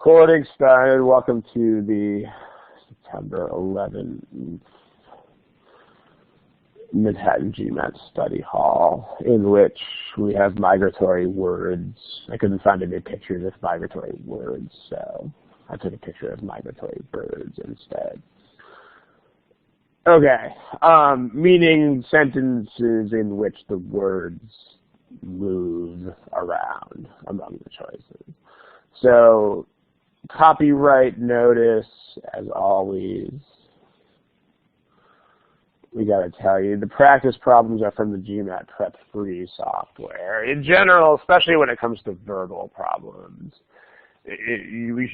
Recording started. Welcome to the September 11th Manhattan GMAT study hall, in which we have migratory words. I couldn't find any pictures of migratory words, so I took a picture of migratory birds instead. Okay, meaning sentences in which the words move around among the choices. So, copyright notice, as always. We gotta tell you, the practice problems are from the GMAT Prep free software. In general, especially when it comes to verbal problems, we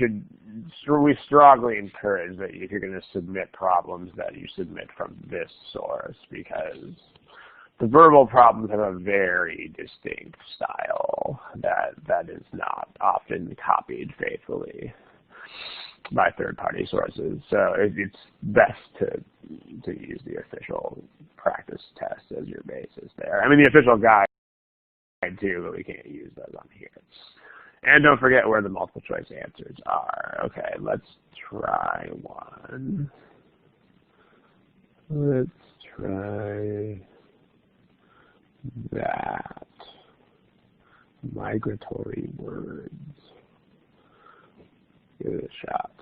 strongly encourage that if you're going to submit problems, that you submit from this source, because the verbal problems have a very distinct style that is not often copied faithfully by third-party sources. So it's best to use the official practice test as your basis there. I mean, the official guide too, but we can't use those on here. And don't forget where the multiple choice answers are. Okay, let's try one. Let's try that. Migratory words. Give it a shot.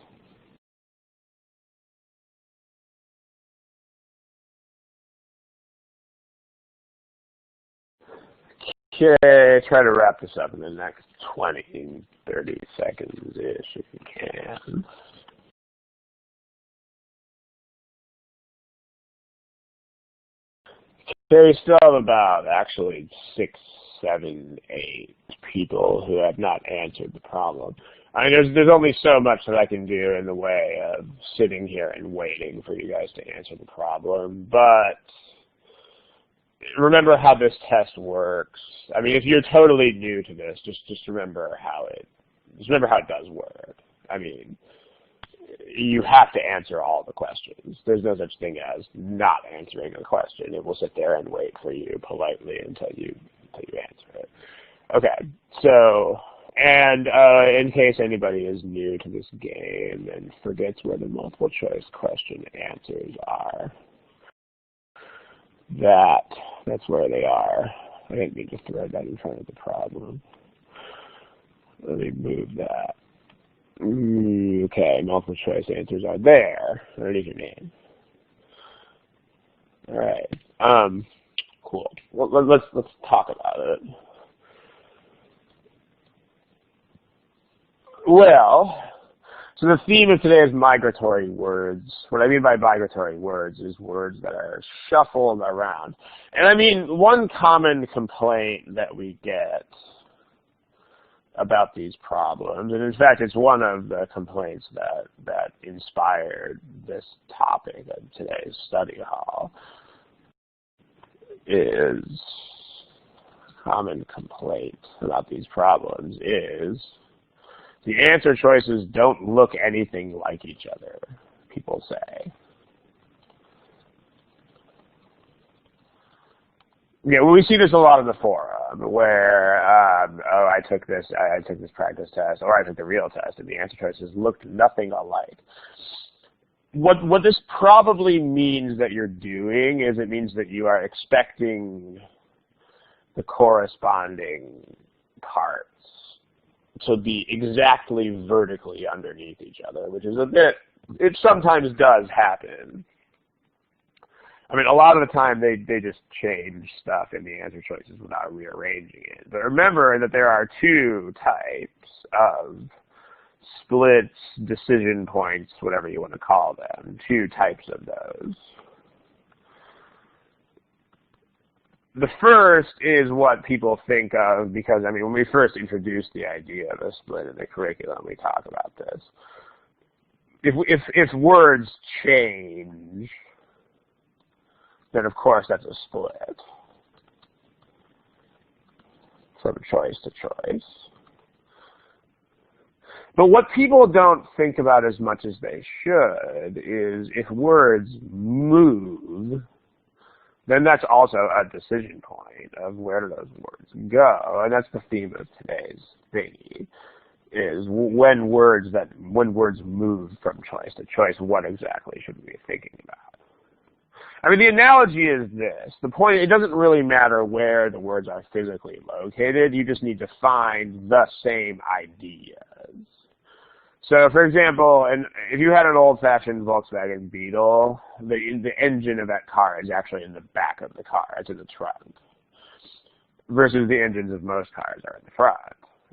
Okay, try to wrap this up in the next 20, 30 seconds-ish if you can. Okay, we still have about actually 6, 7, 8 people who have not answered the problem. I mean, there's only so much that I can do in the way of sitting here and waiting for you guys to answer the problem, but remember how this test works. I mean, if you're totally new to this, just remember how it does work. I mean, you have to answer all the questions. There's no such thing as not answering a question. It will sit there and wait for you politely until you answer it. Okay, so, and in case anybody is new to this game and forgets where the multiple choice question answers are, that's where they are. I didn't mean to throw that in front of the problem. Let me move that. Okay, multiple choice answers are there underneath your name. All right. Cool. Well, let's talk about it. Well, so the theme of today is migratory words. What I mean by migratory words is words that are shuffled around. And I mean, one common complaint that we get about these problems, and in fact it's one of the complaints that inspired this topic of today's study hall, is common complaint about these problems is the answer choices don't look anything like each other, people say. Yeah, well, we see this a lot in the forum, where oh, I took this practice test, or I took the real test, and the answer choices looked nothing alike. What this probably means that you're doing is it means that you are expecting the corresponding parts to be exactly vertically underneath each other, which is it sometimes does happen. I mean, a lot of the time they just change stuff in the answer choices without rearranging it. But remember that there are two types of splits, decision points, whatever you want to call them, two types of those. The first is what people think of because, I mean, when we first introduced the idea of a split in the curriculum, we talk about this. If words change, then of course that's a split from choice to choice. But what people don't think about as much as they should is if words move, then that's also a decision point of where do those words go, and that's the theme of today's thingy. is when words move from choice to choice, what exactly should we be thinking about? I mean, the analogy is this. The point, it doesn't really matter where the words are physically located. You just need to find the same ideas. So, for example, if you had an old-fashioned Volkswagen Beetle, the engine of that car is actually in the back of the car. It's in the trunk. Versus the engines of most cars are in the front.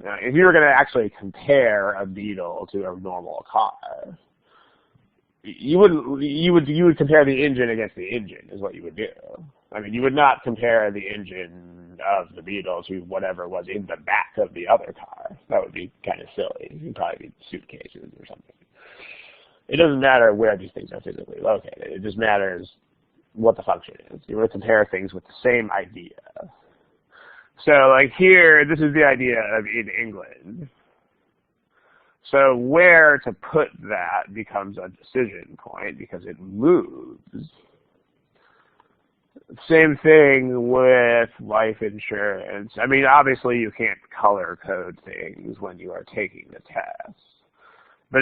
Now, if you were going to actually compare a Beetle to a normal car, you would compare the engine against the engine is what you would do. I mean, you would not compare the engine of the Beetle to whatever was in the back of the other car. That would be kind of silly. It would probably be suitcases or something. It doesn't matter where these things are physically located. It just matters what the function is. You want to compare things with the same idea. So, like here, this is the idea of in England. So where to put that becomes a decision point because it moves. Same thing with life insurance. I mean, obviously you can't color code things when you are taking the test. But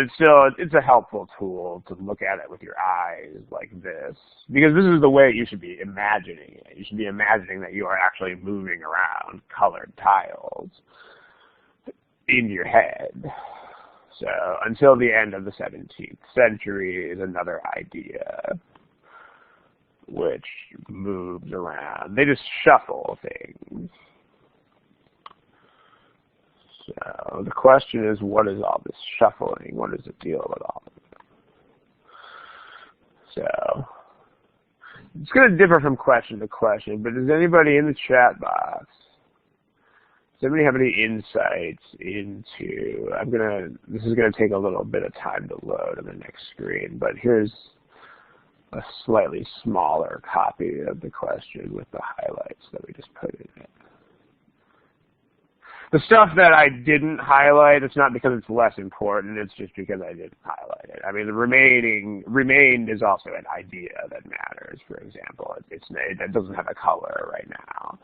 it's a helpful tool to look at it with your eyes like this. Because this is the way you should be imagining it. You should be imagining that you are actually moving around colored tiles in your head. So until the end of the 17th century is another idea which moves around. They just shuffle things. So the question is, what is all this shuffling? What is the deal with all of it? So it's going to differ from question to question, but does anybody in the chat box, does anybody have any insights into, this is going to take a little bit of time to load on the next screen, but here's a slightly smaller copy of the question with the highlights that we just put in it. The stuff that I didn't highlight, it's not because it's less important, it's just because I didn't highlight it. I mean, the remained is also an idea that matters, for example. It doesn't have a color right now,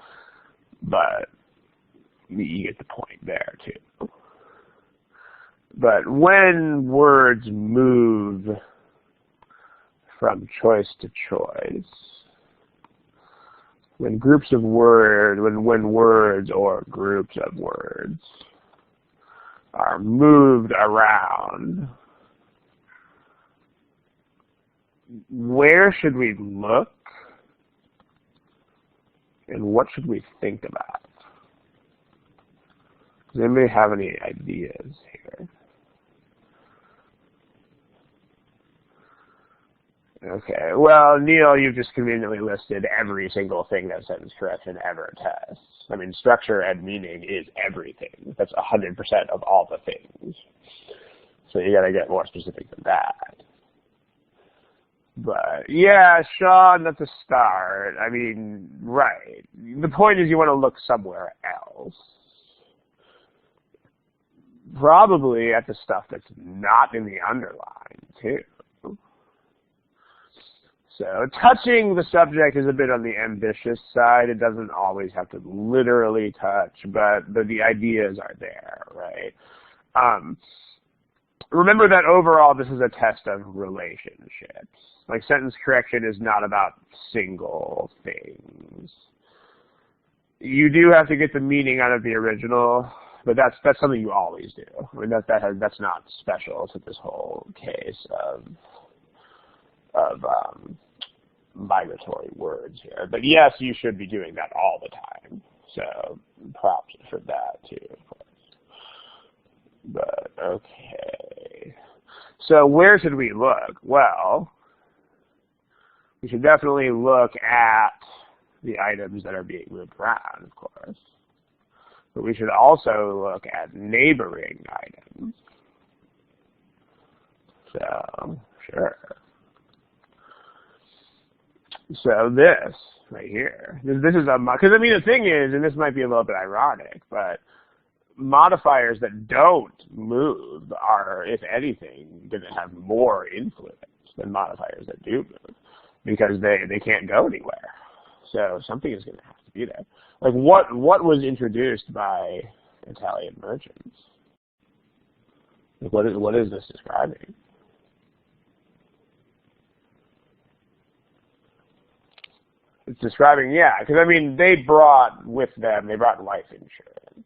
but you get the point there, too. But when words move from choice to choice, when groups of words, when words or groups of words are moved around, where should we look and what should we think about? Does anybody have any ideas here? Okay, well, Neil, you've just conveniently listed every single thing that sentence correction ever tests. I mean, structure and meaning is everything. That's 100% of all the things. So you got to get more specific than that. But, yeah, Sean, that's a start. I mean, right. The point is you want to look somewhere else. Probably at the stuff that's not in the underline, too. So touching the subject is a bit on the ambitious side. It doesn't always have to literally touch, but the ideas are there, right? Remember that overall this is a test of relationships. Like sentence correction is not about single things. You do have to get the meaning out of the original, but that's something you always do. I mean that's not special to this whole case of migratory words here. But yes, you should be doing that all the time. So props for that too, of course. But okay. So where should we look? Well, we should definitely look at the items that are being moved around, of course. But we should also look at neighboring items. So, sure. So this right here, this is because I mean the thing is, and this might be a little bit ironic, but modifiers that don't move are, if anything, going to have more influence than modifiers that do move because they can't go anywhere. So something is going to have to be there. Like what was introduced by Italian merchants? What is this describing? It's describing, yeah, because I mean, they brought life insurance.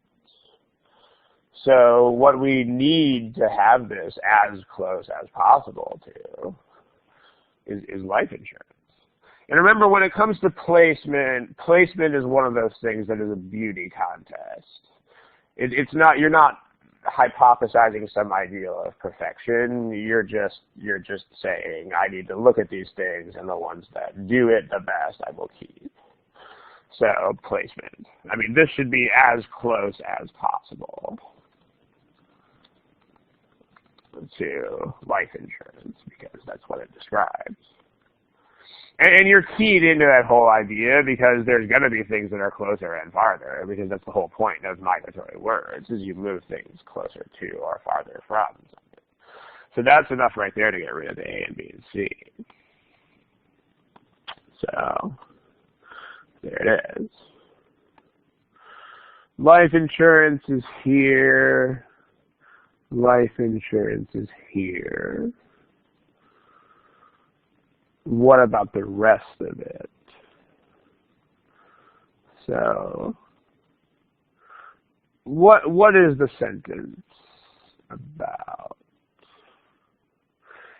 So what we need to have this as close as possible to is life insurance. And remember, when it comes to placement is one of those things that is a beauty contest. It's not, you're not hypothesizing some ideal of perfection. You're just saying, I need to look at these things, and the ones that do it the best I will keep. So placement. I mean, this should be as close as possible to life insurance, because that's what it describes. And you're keyed into that whole idea because there's going to be things that are closer and farther, because that's the whole point of migratory words, is you move things closer to or farther from something. So that's enough right there to get rid of the A and B and C. So there it is. Life insurance is here. Life insurance is here. What about the rest of it? So, what is the sentence about?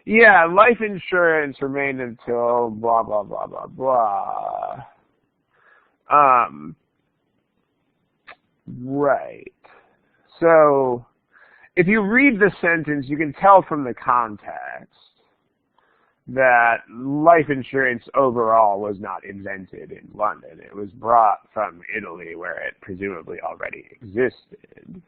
Yeah, life insurance remained until blah, blah, blah, blah, blah. Right. So, if you read the sentence, you can tell from the context that life insurance overall was not invented in London. It was brought from Italy, where it presumably already existed.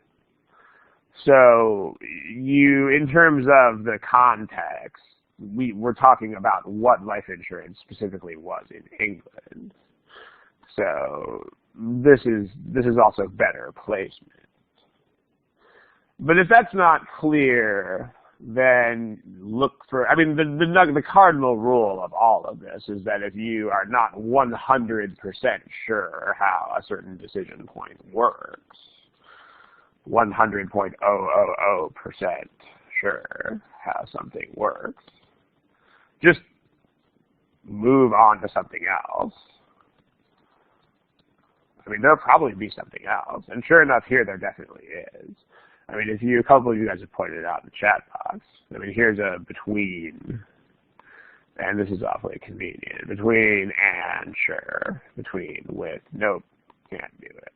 So in terms of the context, we're talking about what life insurance specifically was in England. So this is also better placement. But if that's not clear, then look for, I mean, the cardinal rule of all of this is that if you are not 100% sure how a certain decision point works, 100.000% sure how something works, just move on to something else. I mean, there'll probably be something else. And sure enough, here there definitely is. I mean, a couple of you guys have pointed out in the chat box. I mean, here's a between, and this is awfully convenient. Between and sure. Between with nope, can't do it.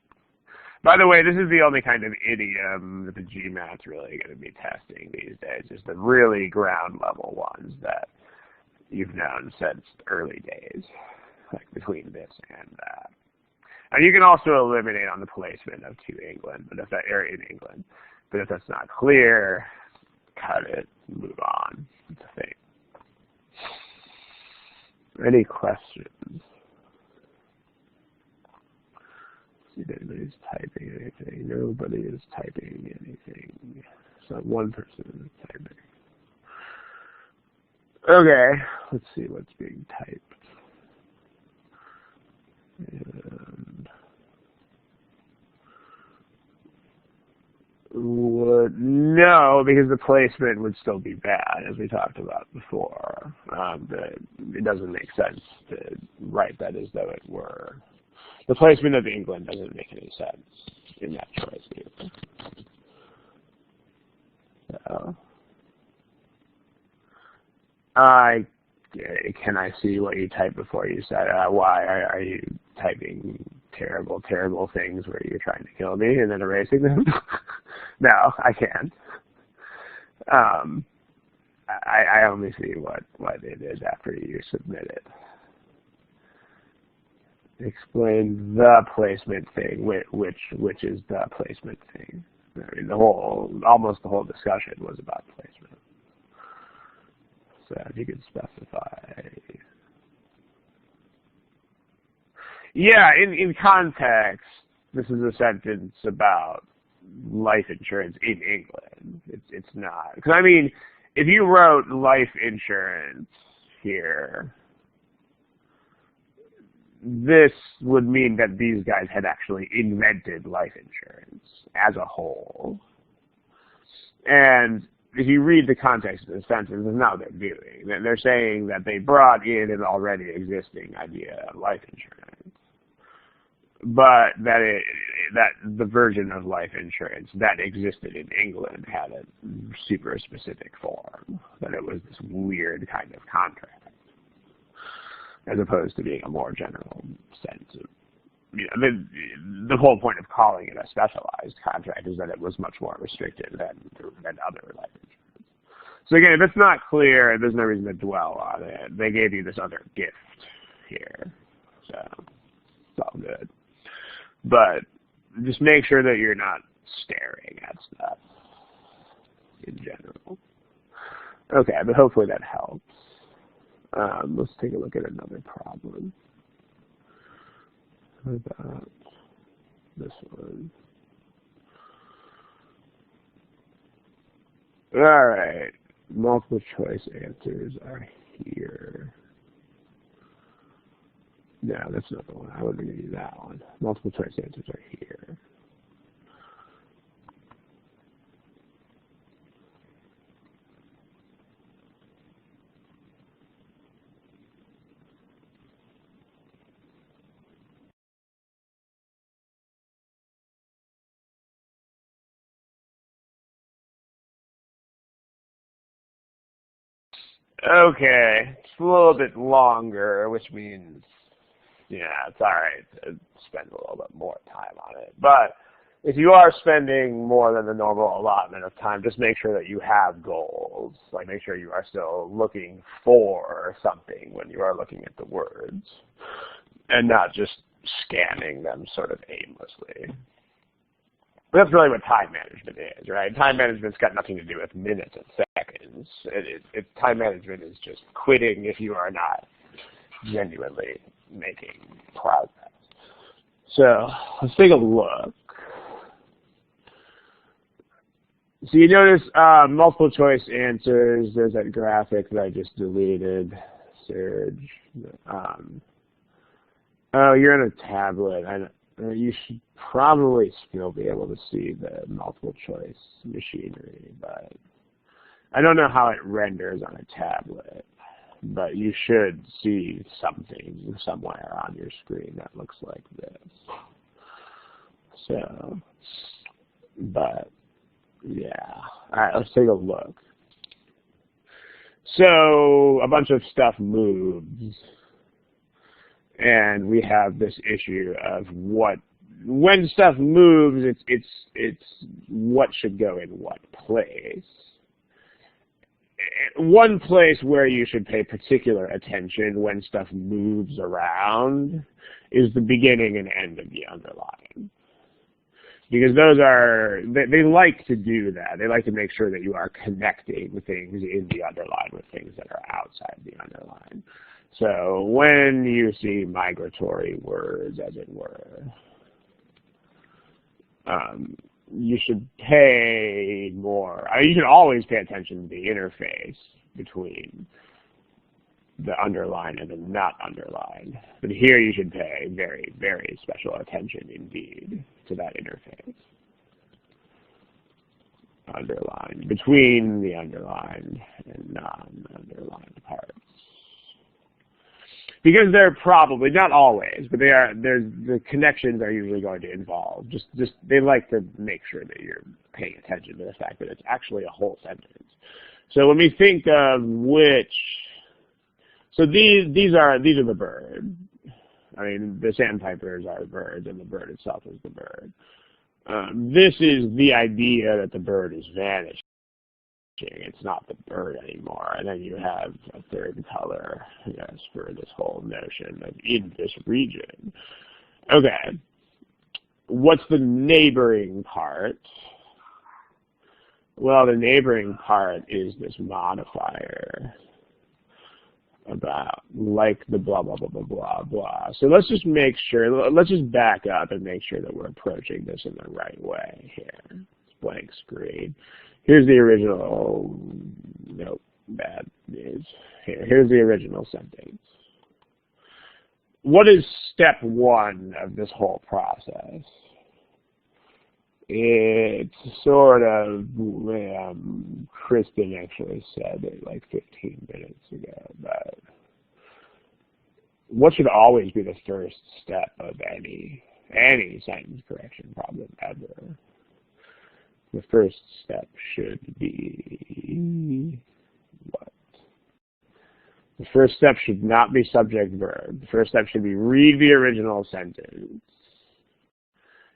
By the way, this is the only kind of idiom that the GMAT's really going to be testing these days, is the really ground level ones that you've known since the early days, like between this and that. And you can also eliminate on the placement of to England, but if that area in England. But if that's not clear, cut it, move on. It's a thing. Any questions? See if anybody's typing anything. Nobody is typing anything. So one person is typing. Okay, let's see what's being typed. And no, because the placement would still be bad, as we talked about before. It doesn't make sense to write that as though it were. The placement of England doesn't make any sense in that choice either. So, can I see what you typed before you said, why are you typing terrible, terrible things where you're trying to kill me and then erasing them? No, I can't. I only see what it is after you submit it. Explain the placement thing, which is the placement thing. I mean, almost the whole discussion was about placement. So if you could specify. Yeah, in context, this is a sentence about life insurance in England. It's not. Because, I mean, if you wrote life insurance here, this would mean that these guys had actually invented life insurance as a whole. And if you read the context of the sentence, it's not what they're doing. They're saying that they brought in an already existing idea of life insurance, but that the version of life insurance that existed in England had a super specific form, that it was this weird kind of contract, as opposed to being a more general sense of, the whole point of calling it a specialized contract is that it was much more restricted than other life insurance. So again, if it's not clear, there's no reason to dwell on it. They gave you this other gift here, so it's all good. But just make sure that you're not staring at stuff in general. Okay, but hopefully that helps. Let's take a look at another problem. What about this one? All right, multiple choice answers are here. No, that's not the one. I wouldn't give you that one. Multiple choice answers are here. Okay, it's a little bit longer, which means, yeah, it's all right to spend a little bit more time on it. But if you are spending more than the normal allotment of time, just make sure that you have goals. Like, make sure you are still looking for something when you are looking at the words, and not just scanning them sort of aimlessly. That's really what time management is, right? Time management's got nothing to do with minutes and seconds. Time management is just quitting if you are not genuinely making progress. So let's take a look. So you notice multiple choice answers. There's that graphic that I just deleted. Surge. Oh, you're on a tablet. You should probably still be able to see the multiple choice machinery, but I don't know how it renders on a tablet, but you should see something somewhere on your screen that looks like this. So, but yeah. All right, let's take a look. So a bunch of stuff moves. And we have this issue of when stuff moves, it's what should go in what place. One place where you should pay particular attention when stuff moves around is the beginning and end of the underline. Because those are, they like to do that. They like to make sure that you are connecting things in the underline with things that are outside the underline. So when you see migratory words, as it were, you should pay more. You should always pay attention to the interface between the underline and the not underline. But here you should pay very, very special attention indeed to that interface. Underline, between the underlined and non-underlined parts. Because they're probably, not always, but the connections are usually going to involve. They like to make sure that you're paying attention to the fact that it's actually a whole sentence. So when we think of which, so these are the bird. I mean, the sandpipers are birds, and the bird itself is the bird. This is the idea that the bird is vanishing. It's not the bird anymore. And then you have a third color, yes, for this whole notion of in this region. Okay. What's the neighboring part? Well, the neighboring part is this modifier about like the blah, blah, blah, blah, blah, blah. So let's just make sure, let's just back up and make sure that we're approaching this in the right way here. It's blank screen. Here's the original, nope, bad news. Here's the original sentence. What is step one of this whole process? It's sort of Kristen actually said it like 15 minutes ago, but what should always be the first step of any sentence correction problem ever? The first step should be what? The first step should not be subject-verb. The first step should be read the original sentence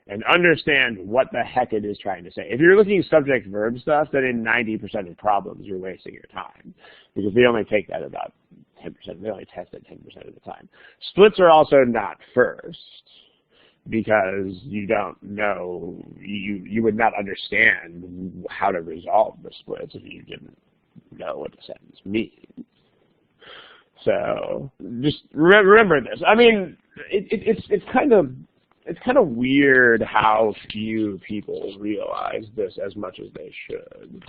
and understand what the heck it is trying to say. If you're looking at subject-verb stuff, then in 90% of problems, you're wasting your time because they only take that about 10%. They only test it 10% of the time. Splits are also not first because you don't know, you would not understand how to resolve the splits if you didn't know what the sentence means. So just remember this. I mean, it's kind of weird how few people realize this as much as they should.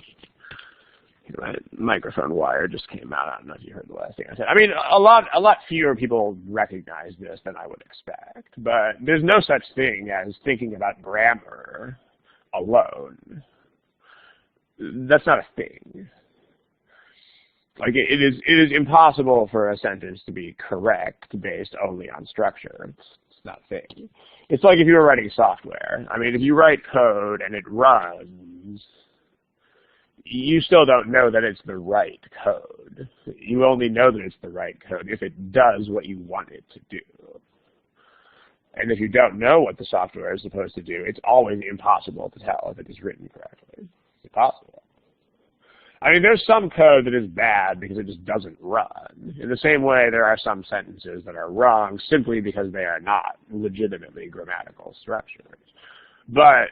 My microphone wire just came out. I don't know if you heard the last thing I said. I mean, a lot fewer people recognize this than I would expect. But there's no such thing as thinking about grammar alone. That's not a thing. Like it is impossible for a sentence to be correct based only on structure. It's not a thing. It's like if you were writing software. I mean, if you write code and it runs, you still don't know that it's the right code. You only know that it's the right code if it does what you want it to do. And if you don't know what the software is supposed to do, it's always impossible to tell if it is written correctly. It's impossible. I mean, there's some code that is bad because it just doesn't run. In the same way, there are some sentences that are wrong simply because they are not legitimately grammatical structures. But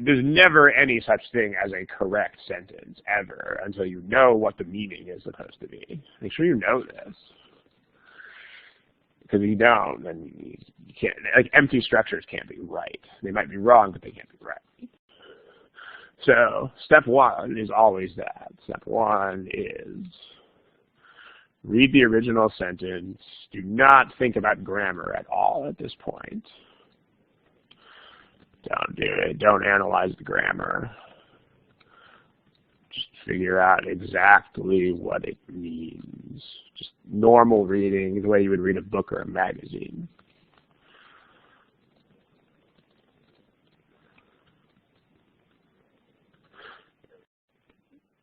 there's never any such thing as a correct sentence, ever, until you know what the meaning is supposed to be. Make sure you know this. Because if you don't, then you can't, like, empty structures can't be right. They might be wrong, but they can't be right. So step one is always that. Step one is read the original sentence. Do not think about grammar at all at this point. Don't do it. Don't analyze the grammar. Just figure out exactly what it means. Just normal reading, the way you would read a book or a magazine.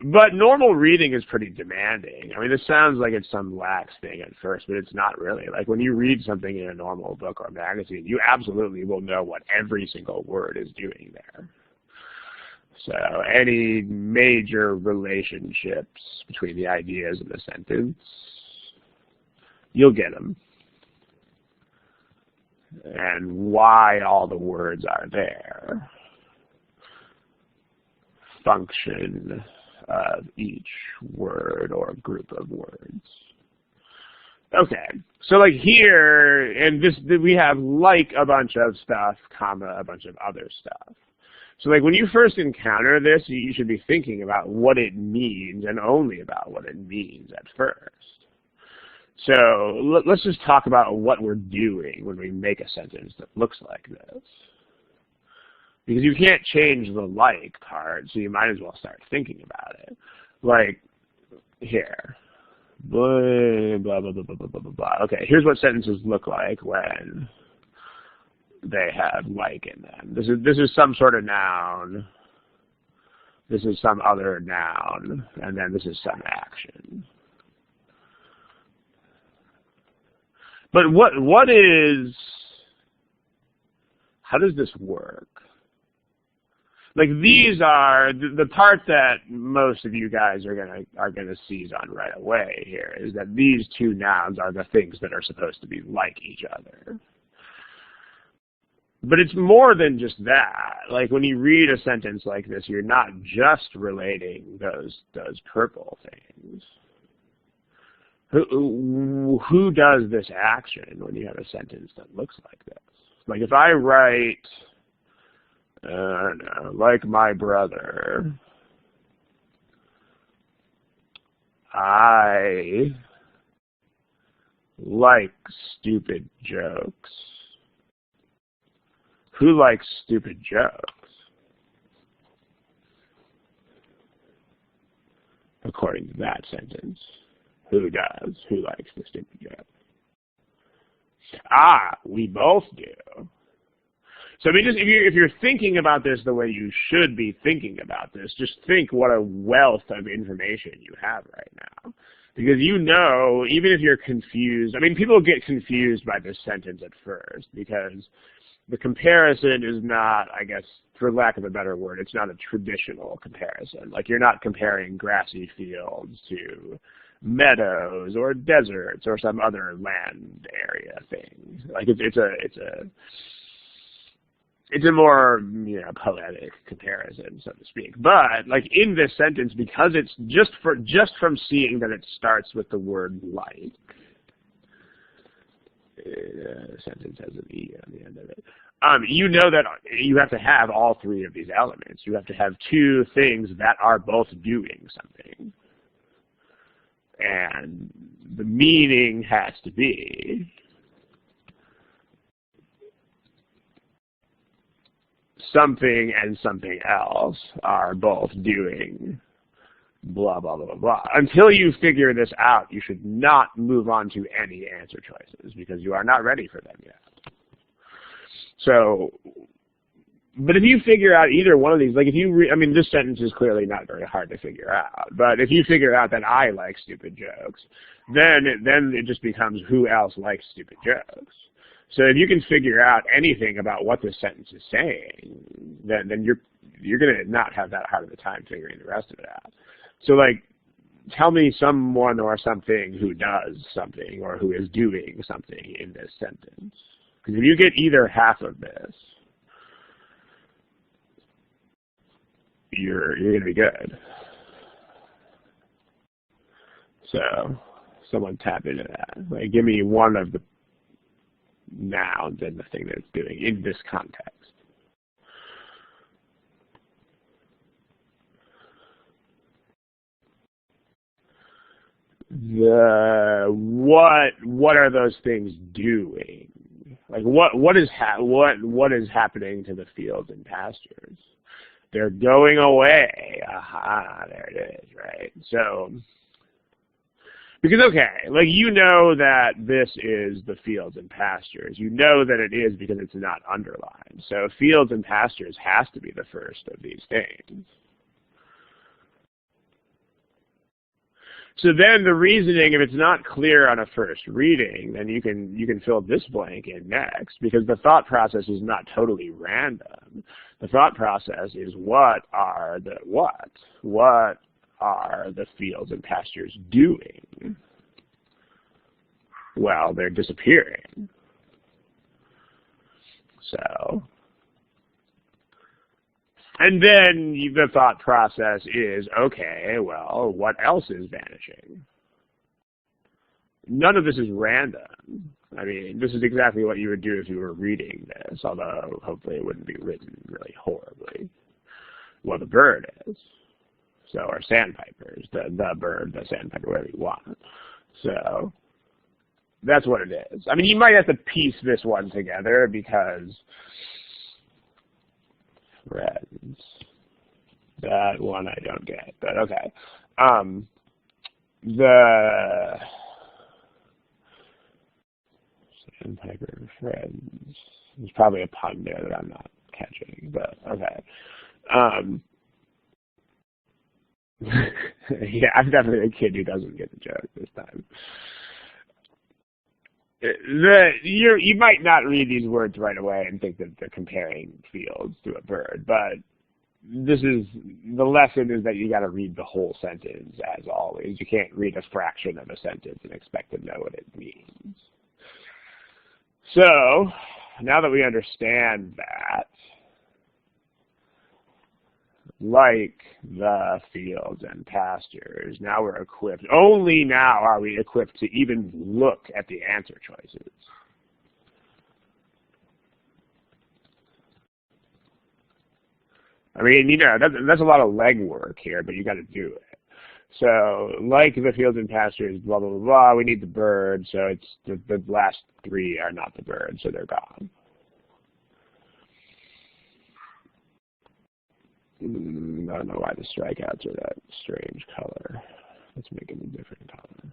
But normal reading is pretty demanding. I mean, this sounds like it's some lax thing at first, but it's not really. Like when you read something in a normal book or magazine, you absolutely will know what every single word is doing there. So any major relationships between the ideas of the sentence, you'll get them. And why all the words are there. Function of each word or group of words. Okay, so like here, and this we have like a bunch of stuff, comma, a bunch of other stuff. So like when you first encounter this, you should be thinking about what it means and only about what it means at first. So let's just talk about what we're doing when we make a sentence that looks like this. Because you can't change the like part, so you might as well start thinking about it. Like, here. Blah, blah, blah, blah, blah, blah, blah, blah. Okay, here's what sentences look like when they have like in them. This is some sort of noun. This is some other noun. And then this is some action. But what is, how does this work? Like these are the part that most of you guys are gonna seize on right away here is that these two nouns are the things that are supposed to be like each other. But it's more than just that. Like when you read a sentence like this, you're not just relating those purple things. Who does this action when you have a sentence that looks like this? Like if I write, I don't know, like my brother, I like stupid jokes. Who likes stupid jokes? according to that sentence. Who does? Who likes the stupid joke? Ah, we both do. So I mean, just if you're thinking about this the way you should be thinking about this, just think what a wealth of information you have right now. Because you know, even if you're confused, I mean, people get confused by this sentence at first because the comparison is not, I guess, for lack of a better word, it's not a traditional comparison. Like, you're not comparing grassy fields to meadows or deserts or some other land area thing. Like, it's a more, you know, poetic comparison, so to speak. But like in this sentence, because it's just from seeing that it starts with the word like, the sentence has an E on the end of it. You know that you have to have all three of these elements. You have to have two things that are both doing something. And the meaning has to be something and something else are both doing blah, blah, blah, blah, blah. Until you figure this out, you should not move on to any answer choices because you are not ready for them yet. So, but if you figure out either one of these, like if you, I mean, this sentence is clearly not very hard to figure out, but if you figure out that I like stupid jokes, then it just becomes who else likes stupid jokes. So if you can figure out anything about what this sentence is saying, then you're going to not have that hard of a time figuring the rest of it out. So like, tell me someone or something who does something or who is doing something in this sentence. Because if you get either half of this, you're going to be good. So someone tap into that. Like, give me one of the nouns and the thing that it's doing in this context. What are those things doing? Like what is happening to the fields and pastures? They're going away. Aha, there it is, right? So because, okay, like you know that this is the fields and pastures. You know that it is because it's not underlined. So fields and pastures has to be the first of these things. So then the reasoning, if it's not clear on a first reading, then you can fill this blank in next, because the thought process is not totally random. The thought process is what are the fields and pastures doing? Well, they're disappearing. So, and then the thought process is, okay, well, what else is vanishing? None of this is random. I mean, this is exactly what you would do if you were reading this, although hopefully it wouldn't be written really horribly. Well, the bird is. So, or sandpipers, the bird, the sandpiper, whatever you want. So, that's what it is. I mean, you might have to piece this one together because friends. That one I don't get, but okay. The sandpiper friends. There's probably a pun there that I'm not catching, but okay. Yeah, I'm definitely a kid who doesn't get the joke this time. You might not read these words right away and think that they're comparing fields to a bird, but the lesson is that you got to read the whole sentence as always. You can't read a fraction of a sentence and expect to know what it means. So, now that we understand that, like the fields and pastures, now we're equipped. Only now are we equipped to even look at the answer choices. I mean, you know, that's a lot of legwork here, but you got to do it. So, like the fields and pastures, blah, blah, blah, blah, we need the bird, so it's the last three are not the bird, so they're gone. I don't know why the strikeouts are that strange color. Let's make them a different color.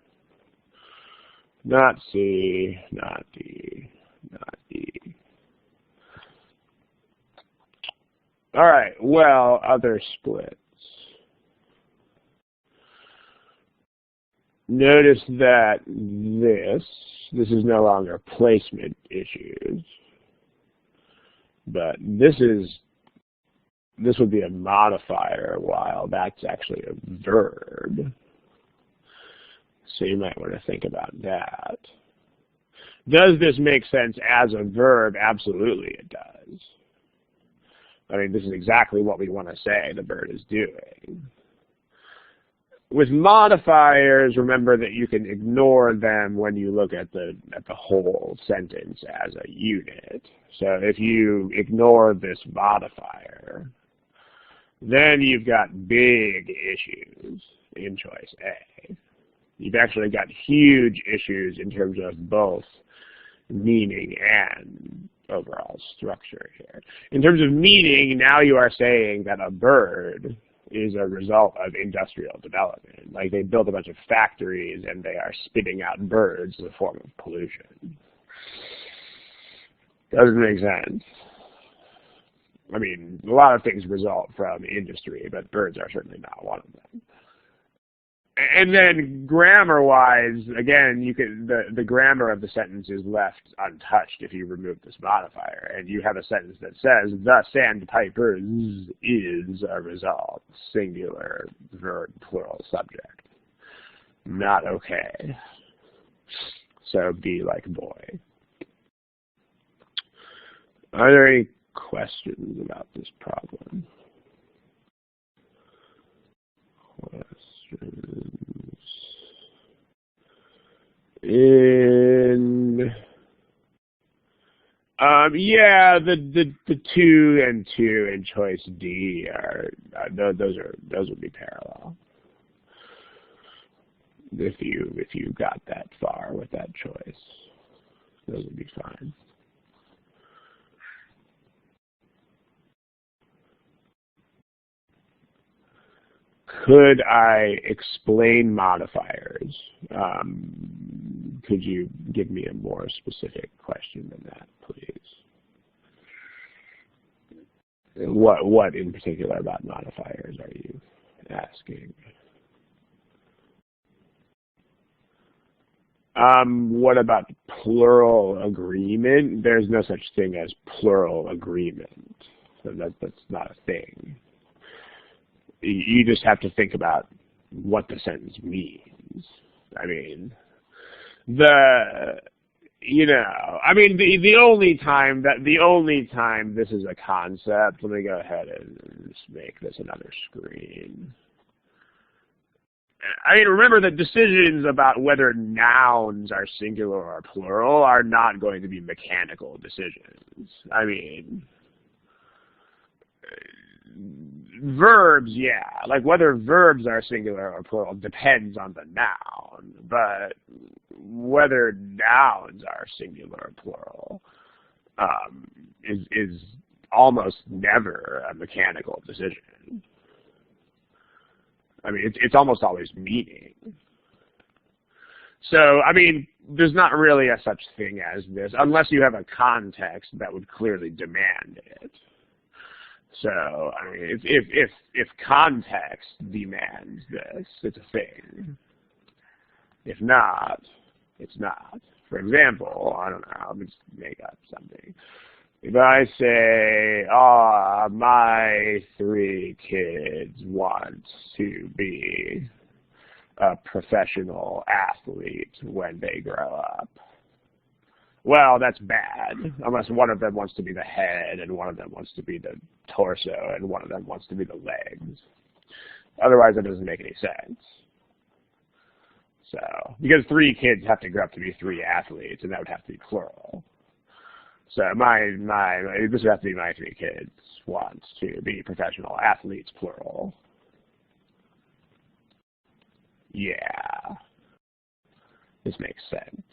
Not C, not D, not D. All right, well, other splits. Notice that this is no longer placement issues, but this would be a modifier, while that's actually a verb. So you might want to think about that. Does this make sense as a verb? Absolutely it does. I mean, this is exactly what we want to say the bird is doing. With modifiers, remember that you can ignore them when you look at the whole sentence as a unit. So if you ignore this modifier, then you've got big issues in choice A. You've actually got huge issues in terms of both meaning and overall structure here. In terms of meaning, now you are saying that a bird is a result of industrial development. Like they built a bunch of factories and they are spitting out birds in the form of pollution. Doesn't make sense. I mean, a lot of things result from industry, but birds are certainly not one of them. And then grammar-wise, again, you can the grammar of the sentence is left untouched if you remove this modifier, and you have a sentence that says the sandpiper is a result, singular verb, plural subject. Not okay. So be like boy. Are there any questions about this problem? Yeah, the 2 and 2 in choice D are those would be parallel. If you got that far with that choice, those would be fine. Could I explain modifiers? Could you give me a more specific question than that, please? What in particular about modifiers are you asking? What about plural agreement? There's no such thing as plural agreement. So that's not a thing. You just have to think about what the sentence means. I mean, the only time this is a concept, let me go ahead and just make this another screen. I mean, remember that decisions about whether nouns are singular or plural are not going to be mechanical decisions. I mean, verbs, yeah, like whether verbs are singular or plural depends on the noun, but whether nouns are singular or plural is almost never a mechanical decision. I mean, it's almost always meaning. So, I mean, there's not really a such thing as this, unless you have a context that would clearly demand it. So, I mean, if context demands this, it's a thing. If not, it's not. For example, I don't know, let me just make up something. If I say, my 3 kids want to be a professional athlete when they grow up. Well, that's bad, unless one of them wants to be the head, and one of them wants to be the torso, and one of them wants to be the legs. Otherwise, that doesn't make any sense. So, because 3 kids have to grow up to be 3 athletes, and that would have to be plural. So this would have to be my 3 kids want to be professional athletes, plural. Yeah. This makes sense.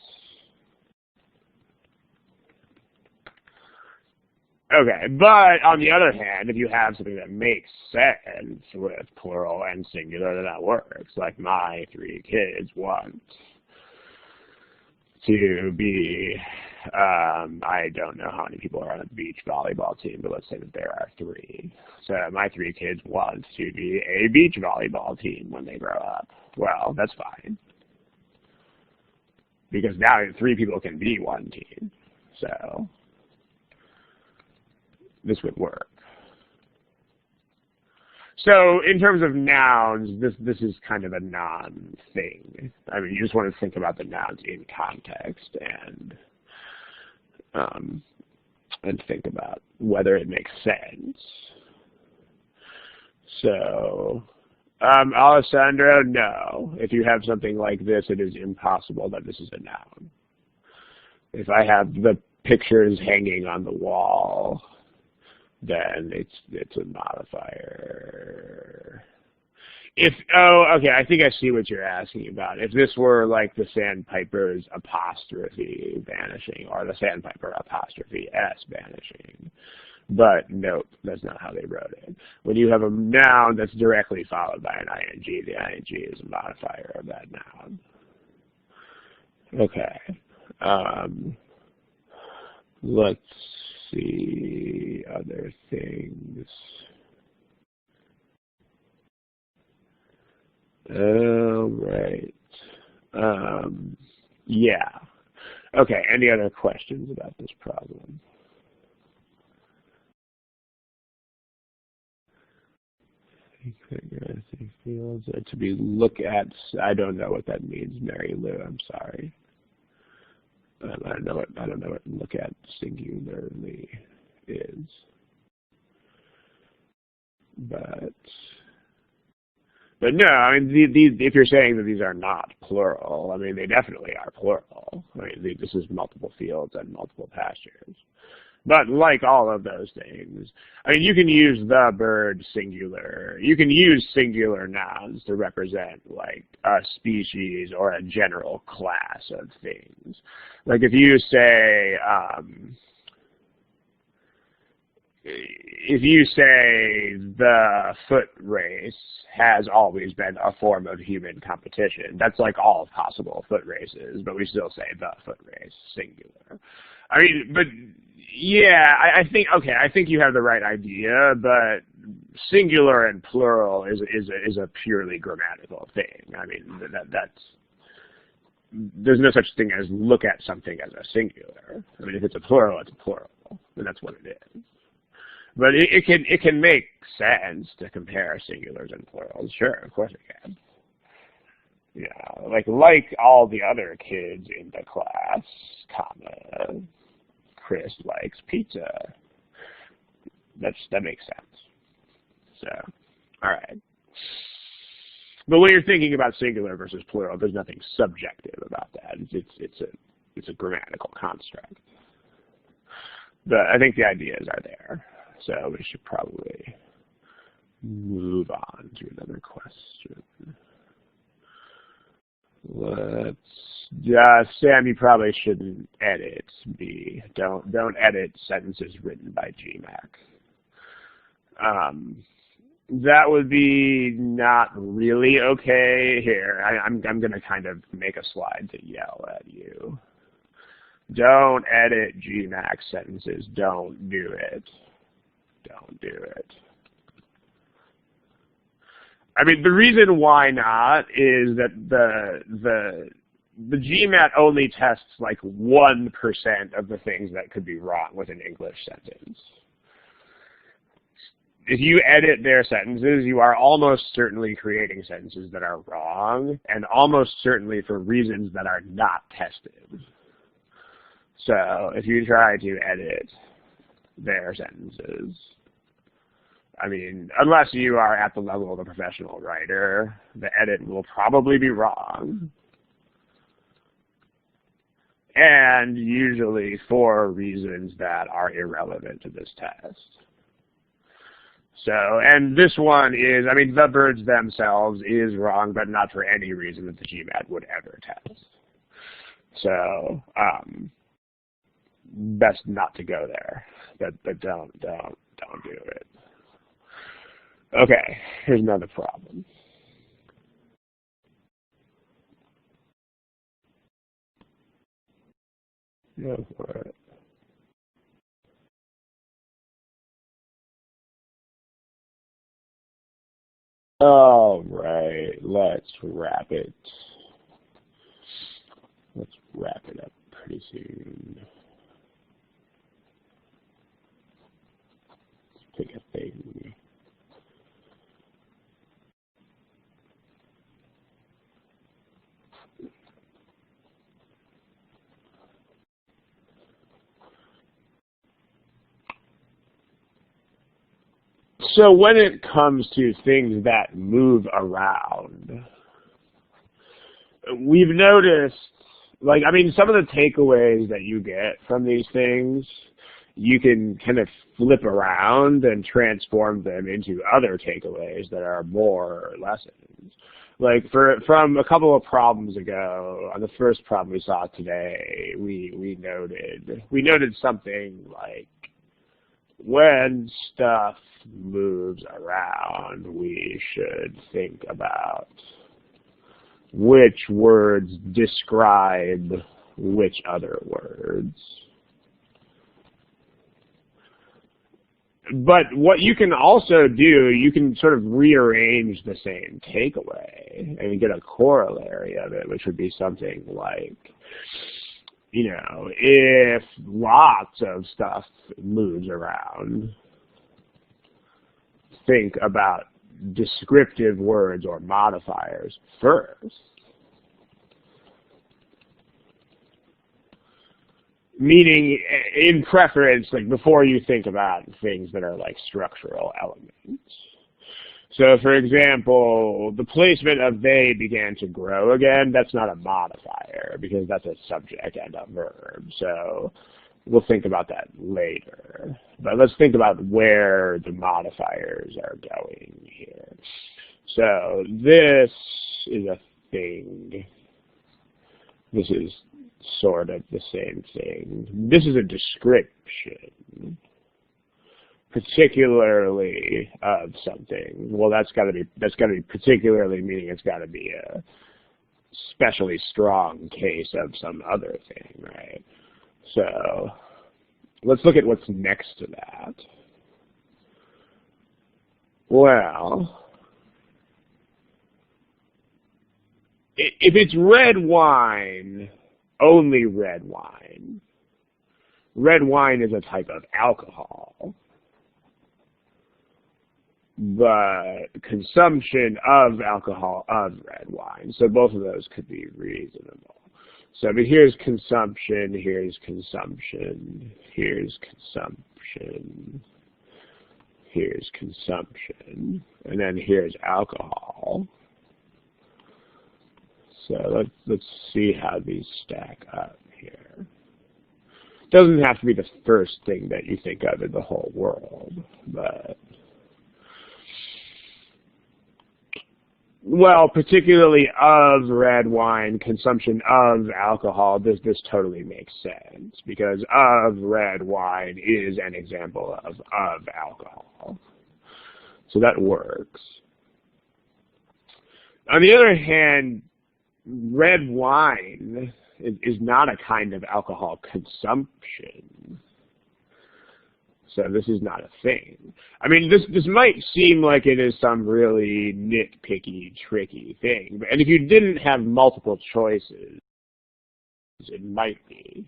Okay, but on the other hand, if you have something that makes sense with plural and singular, then that works. Like my 3 kids want to be, I don't know how many people are on a beach volleyball team, but let's say that there are 3. So my 3 kids want to be a beach volleyball team when they grow up. Well, that's fine. Because now 3 people can be one team. So this would work. So in terms of nouns, this is kind of a non-thing. I mean, you just want to think about the nouns in context and think about whether it makes sense. So, Alessandro, no. If you have something like this, it is impossible that this is a noun. If I have the pictures hanging on the wall, then it's a modifier. Okay, I think I see what you're asking about. If this were like the Sandpiper's apostrophe vanishing, or the Sandpiper apostrophe S vanishing. But nope, that's not how they wrote it. When you have a noun that's directly followed by an ing, the ing is a modifier of that noun. Okay. Let's see other things. All right. Yeah. Okay, any other questions about this problem? Fields to be look at. I don't know what that means, Mary Lou. I'm sorry. I don't know what look at singularly is. But no, I mean, these, if you're saying that these are not plural, I mean, they definitely are plural. I mean, this is multiple fields and multiple pastures. But like all of those things, I mean, you can use the bird singular. You can use singular nouns to represent like a species or a general class of things. Like if you say, the foot race has always been a form of human competition, that's like all possible foot races, but we still say the foot race, singular. I mean, but yeah, I think you have the right idea, but singular and plural is a purely grammatical thing. I mean, there's no such thing as look at something as a singular. I mean, if it's a plural, it's a plural, and that's what it is. But it can make sense to compare singulars and plurals. Sure, of course it can. Yeah, like all the other kids in the class, Chris likes pizza. That makes sense. So, all right. But when you're thinking about singular versus plural, there's nothing subjective about that. It's a grammatical construct. But I think the ideas are there. So we should probably move on to another question. Sam, you probably shouldn't edit B. Don't edit sentences written by GMAC. That would be not really okay. Here, I'm going to kind of make a slide to yell at you. Don't edit GMAC sentences. Don't do it. Don't do it. I mean, the reason why not is that the GMAT only tests like 1% of the things that could be wrong with an English sentence. If you edit their sentences, you are almost certainly creating sentences that are wrong, and almost certainly for reasons that are not tested. So if you try to edit their sentences, I mean, unless you are at the level of a professional writer, the edit will probably be wrong. And usually for reasons that are irrelevant to this test. So, and this one is, I mean, the birds themselves is wrong, but not for any reason that the GMAT would ever test. So, best not to go there. But don't do it. Okay, here's another problem. Go for it. All right, let's wrap it. Let's wrap it up pretty soon. Let's pick a thing. So when it comes to things that move around, we've noticed, like, I mean, some of the takeaways that you get from these things, you can kind of flip around and transform them into other takeaways that are more lessons. Like from a couple of problems ago, on the first problem we saw today, we noted something like, when stuff moves around, we should think about which words describe which other words. But what you can also do, you can sort of rearrange the same takeaway and get a corollary of it, which would be something like, you know, if lots of stuff moves around, think about descriptive words or modifiers first. Meaning, in preference, like before you think about things that are like structural elements. So, for example, the placement of they began to grow again, that's not a modifier because that's a subject and a verb. So we'll think about that later. But let's think about where the modifiers are going here. So this is a thing. This is sort of the same thing. This is a description, particularly of something. Well, that's got to be particularly, meaning it's got to be a especially strong case of some other thing, right? So let's look at what's next to that. Well, if it's red wine, only red wine. Red wine is a type of alcohol, but consumption of alcohol of red wine. So both of those could be reasonable. So, but here's consumption, here's consumption, here's consumption, here's consumption, and then here's alcohol. So let's see how these stack up here. Doesn't have to be the first thing that you think of in the whole world, but well, particularly of red wine, consumption of alcohol, this totally makes sense because of red wine is an example of alcohol. So that works. On the other hand, red wine is not a kind of alcohol consumption. So this is not a thing. I mean, this might seem like it is some really nitpicky, tricky thing. And if you didn't have multiple choices, it might be.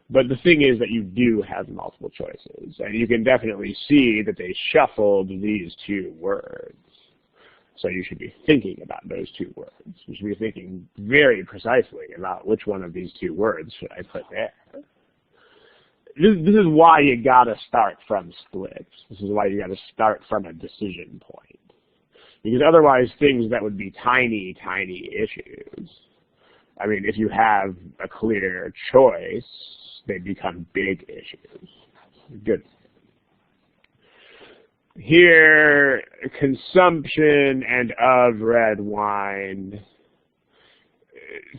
But the thing is that you do have multiple choices. And you can definitely see that they shuffled these two words. So you should be thinking about those two words. You should be thinking very precisely about which one of these two words should I put there. This is why you gotta start from splits. This is why you gotta start from a decision point. Because otherwise things that would be tiny, tiny issues, I mean, if you have a clear choice, they become big issues. Good. Here, consumption and of red wine,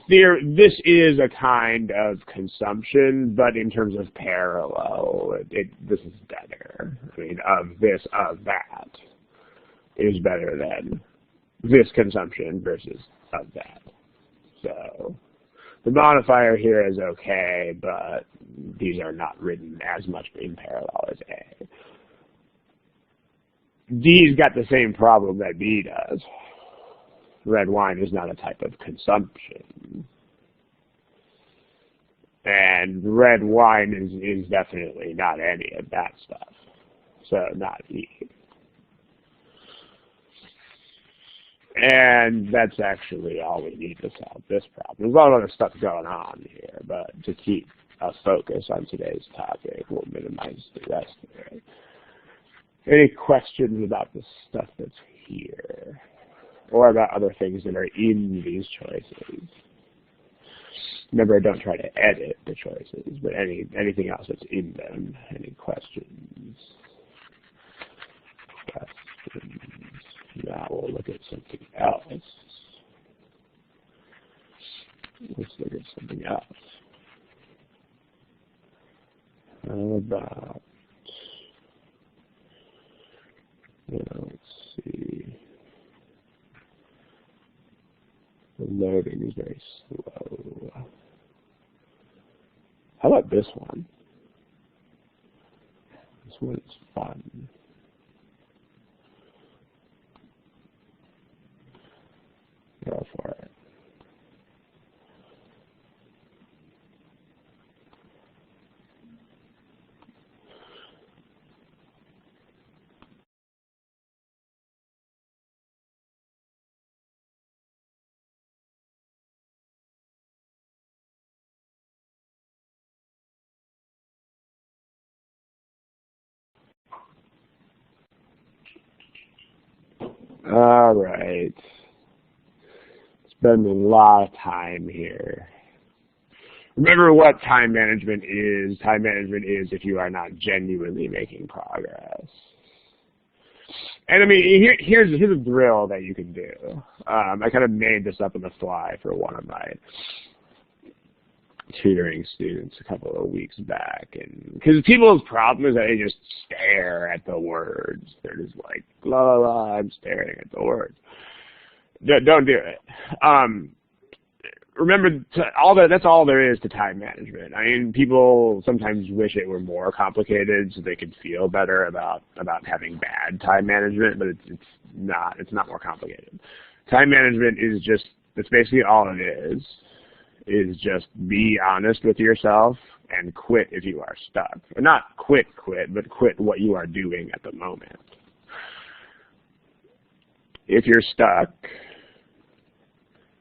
this is a kind of consumption, but in terms of parallel, this is better. I mean, of this, of that is better than this consumption versus of that. So the modifier here is okay, but these are not written as much in parallel as A. D's got the same problem that B does. Red wine is not a type of consumption. And red wine is definitely not any of that stuff. So not E. And that's actually all we need to solve this problem. There's a lot of other stuff going on here, but to keep a focus on today's topic, we'll minimize the rest of it. Any questions about the stuff that's here? Or about other things that are in these choices? Remember, don't try to edit the choices, but anything else that's in them. Any questions? Now we'll look at something else. Let's look at something else. How about, let's see. The loading is very slow. How about this one? This one is fun. Go for it. All right. Spend a lot of time here. Remember what time management is. Time management is if you are not genuinely making progress. And I mean, here's a drill that you can do. I kind of made this up on the fly for one of my tutoring students a couple of weeks back, and because people's problem is that they just stare at the words. They're just like, la la la, I'm staring at the words. Don't do it. Remember, that's all there is to time management. I mean, people sometimes wish it were more complicated so they could feel better about having bad time management, but it's not. It's not more complicated. Time management is that's basically all it is just be honest with yourself and quit if you are stuck. Or not quit, but quit what you are doing at the moment. If you're stuck,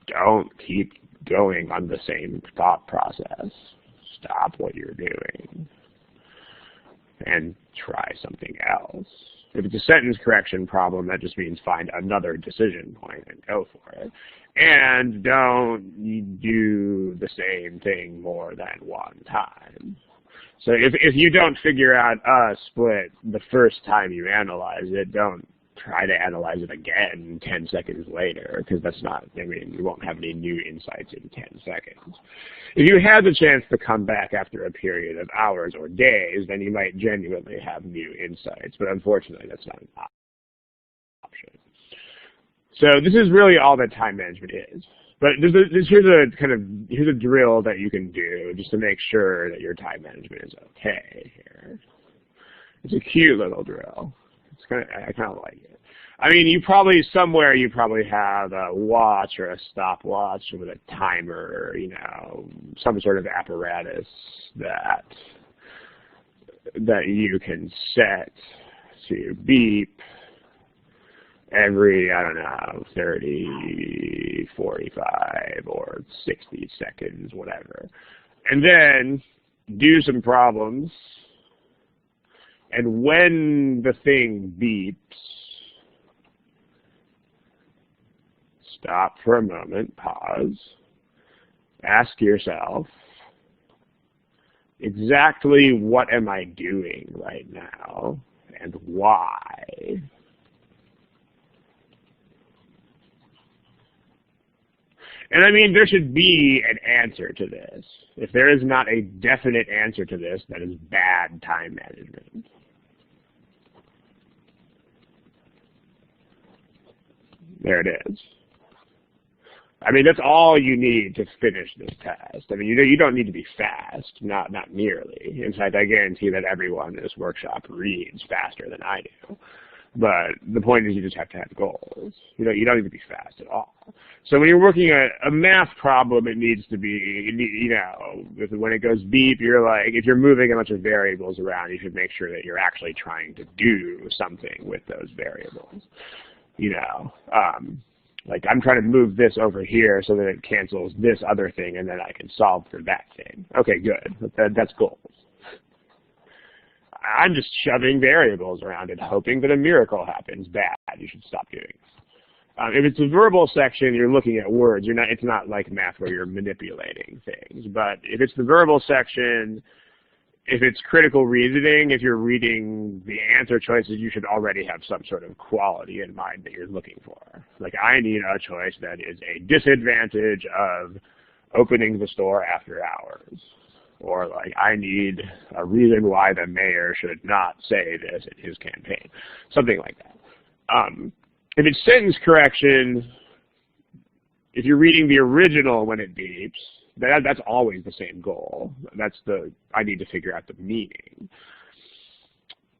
don't keep going on the same thought process. Stop what you're doing and try something else. If it's a sentence correction problem, that just means find another decision point and go for it. And don't do the same thing more than one time. So if you don't figure out a split the first time you analyze it, don't try to analyze it again 10 seconds later, because that's not, I mean, you won't have any new insights in 10 seconds. If you had the chance to come back after a period of hours or days, then you might genuinely have new insights, but unfortunately that's not an option. So this is really all that time management is. But here's a drill that you can do just to make sure that your time management is okay here. It's a cute little drill. I kind of like it. I mean, you probably have a watch or a stopwatch with a timer, some sort of apparatus that you can set to beep every, 30, 45, or 60 seconds, whatever. And then do some problems. And when the thing beeps, stop for a moment, pause, ask yourself, exactly what am I doing right now and why? And I mean, there should be an answer to this. If there is not a definite answer to this, that is bad time management. There it is. I mean, that's all you need to finish this test. I mean, you don't need to be fast, not nearly. In fact, I guarantee that everyone in this workshop reads faster than I do. But the point is you just have to have goals. You don't need to be fast at all. So when you're working a math problem, it needs to be, you know, when it goes beep, you're like, if you're moving a bunch of variables around, you should make sure that you're actually trying to do something with those variables. You know, like I'm trying to move this over here so that it cancels this other thing and then I can solve for that thing. Okay, good. That's goals. I'm just shoving variables around and hoping that a miracle happens. Bad. You should stop doing it. If it's a verbal section, you're looking at words. It's not like math where you're manipulating things. But if it's the verbal section, if it's critical reasoning, if you're reading the answer choices, you should already have some sort of quality in mind that you're looking for. Like, I need a choice that is a disadvantage of opening the store after hours. Or like, I need a reason why the mayor should not say this in his campaign. Something like that. If it's sentence correction, if you're reading the original when it beeps, that's always the same goal. I need to figure out the meaning.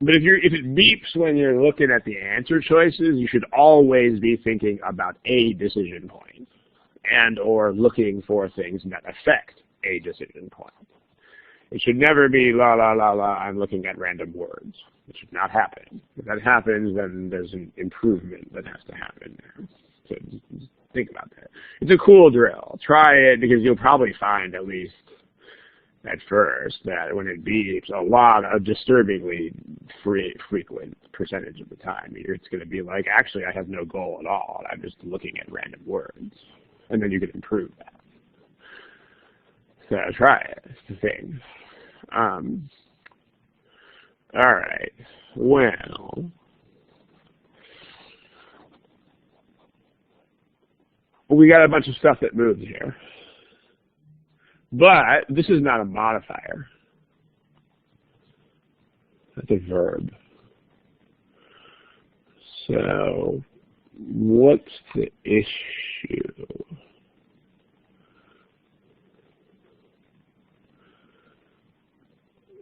But if it beeps when you're looking at the answer choices, you should always be thinking about a decision point and or looking for things that affect a decision point. It should never be la la la la, I'm looking at random words. It should not happen. If that happens, then there's an improvement that has to happen there. So just think about that. It's a cool drill. Try it because you'll probably find, at least at first, that when it beeps, a disturbingly frequent percentage of the time, it's going to be like, actually, I have no goal at all. I'm just looking at random words. And then you can improve that. So try it. It's the thing. All right. Well, we got a bunch of stuff that moves here. But this is not a modifier. That's a verb. So what's the issue?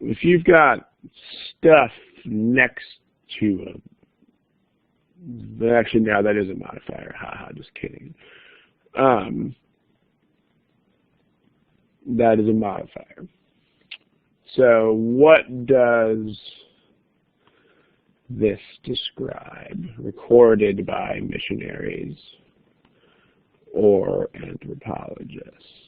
If you've got stuff next to actually, no, that is a modifier. Haha, just kidding. That is a modifier. So what does this describe? Recorded by missionaries or anthropologists.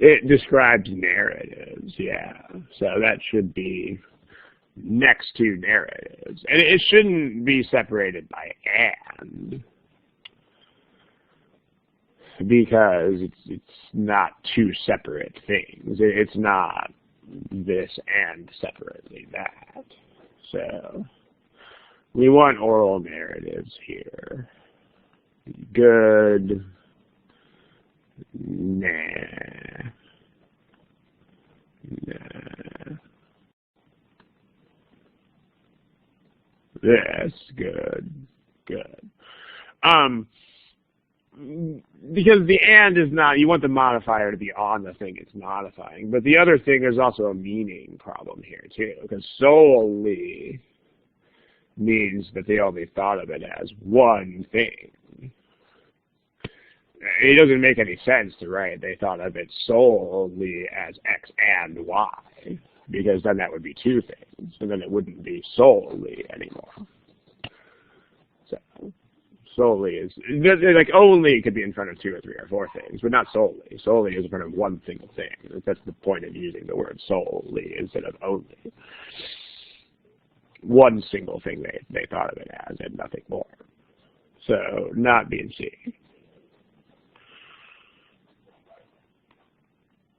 It describes narratives, yeah. So that should be next to narratives. And it shouldn't be separated by and, because it's not two separate things. It's not this and separately that. So we want oral narratives here. Good. Nah. This, good. Because the and is not, you want the modifier to be on the thing it's modifying. But the other thing, there's also a meaning problem here too, because solely means that they only thought of it as one thing. It doesn't make any sense to write they thought of it solely as X and Y, because then that would be two things, and then it wouldn't be solely anymore. So solely is, like only could be in front of two or three or four things, but not solely. Solely is in front of one single thing. That's the point of using the word solely instead of only. One single thing they thought of it as and nothing more. So not B and C.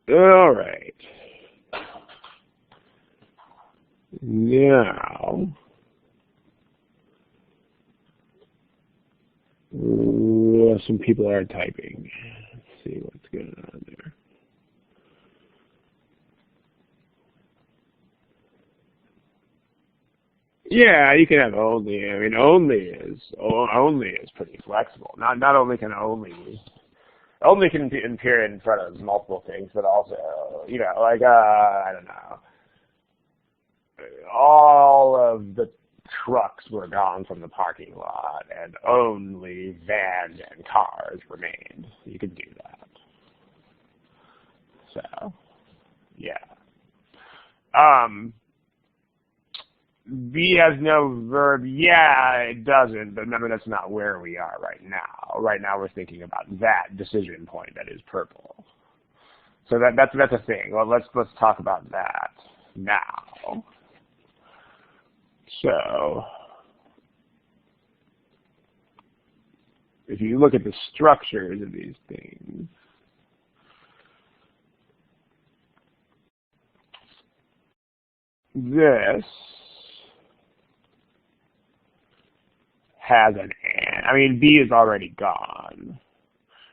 All right. Now, some people are typing. Let's see what's going on there. Yeah, you can have only. I mean, only is pretty flexible. Not only can only can appear in front of multiple things, but also, like I don't know, all of the trucks were gone from the parking lot, and only vans and cars remained. You could do that. So, yeah. B has no verb. Yeah, it doesn't, but remember that's not where we are right now. Right now we're thinking about that decision point that is purple. So that's a thing. Well, let's talk about that now. So if you look at the structures of these things, this has an and. I mean, B is already gone.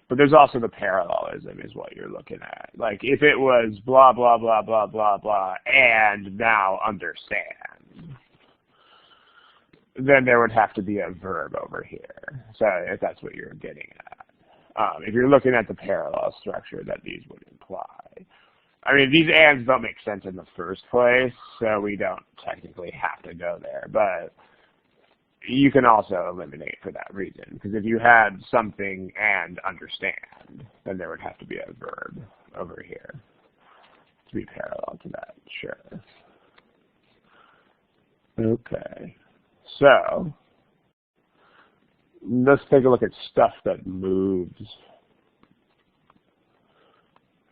But there's also the parallelism is what you're looking at. Like, if it was blah, blah, blah, blah, blah, blah, and now understand, then there would have to be a verb over here. So if that's what you're getting at. If you're looking at the parallel structure that these would imply. I mean, these ands don't make sense in the first place, so we don't technically have to go there. But you can also eliminate for that reason, because if you had something and understand, then there would have to be a verb over here to be parallel to that, sure. Okay, so let's take a look at stuff that moves.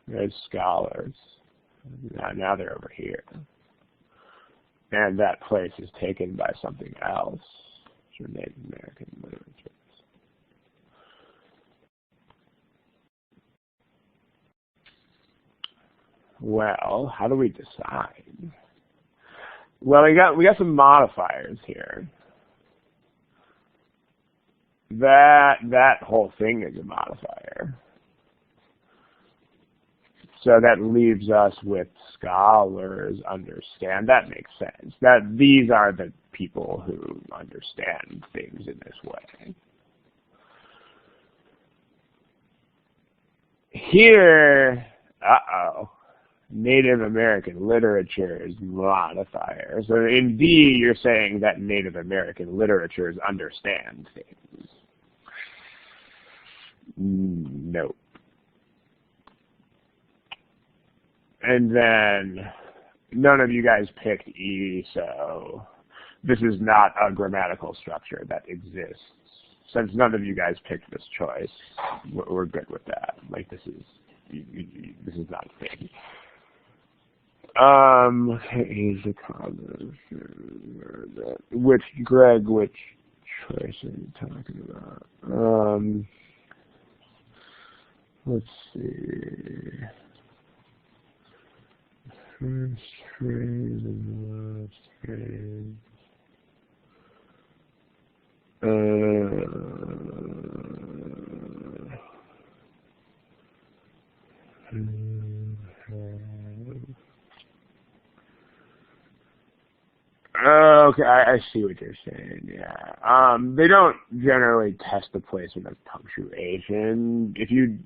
There's scholars. Now they're over here. And that place is taken by something else. Native American literatures. Well, how do we decide? Well, we got some modifiers here. That whole thing is a modifier. So that leaves us with scholars understand. That makes sense. That these are the people who understand things in this way. Here, Native American literatures modifier. So in B, you're saying that Native American literatures understand things. Nope. And then none of you guys picked E, so this is not a grammatical structure that exists. Since none of you guys picked this choice, we're good with that. Like this is not a thing. Here's the comment. Which choice are you talking about? Let's see. First phrase and last phrase. Okay, I see what you're saying. Yeah, they don't generally test the placement of punctuation. If you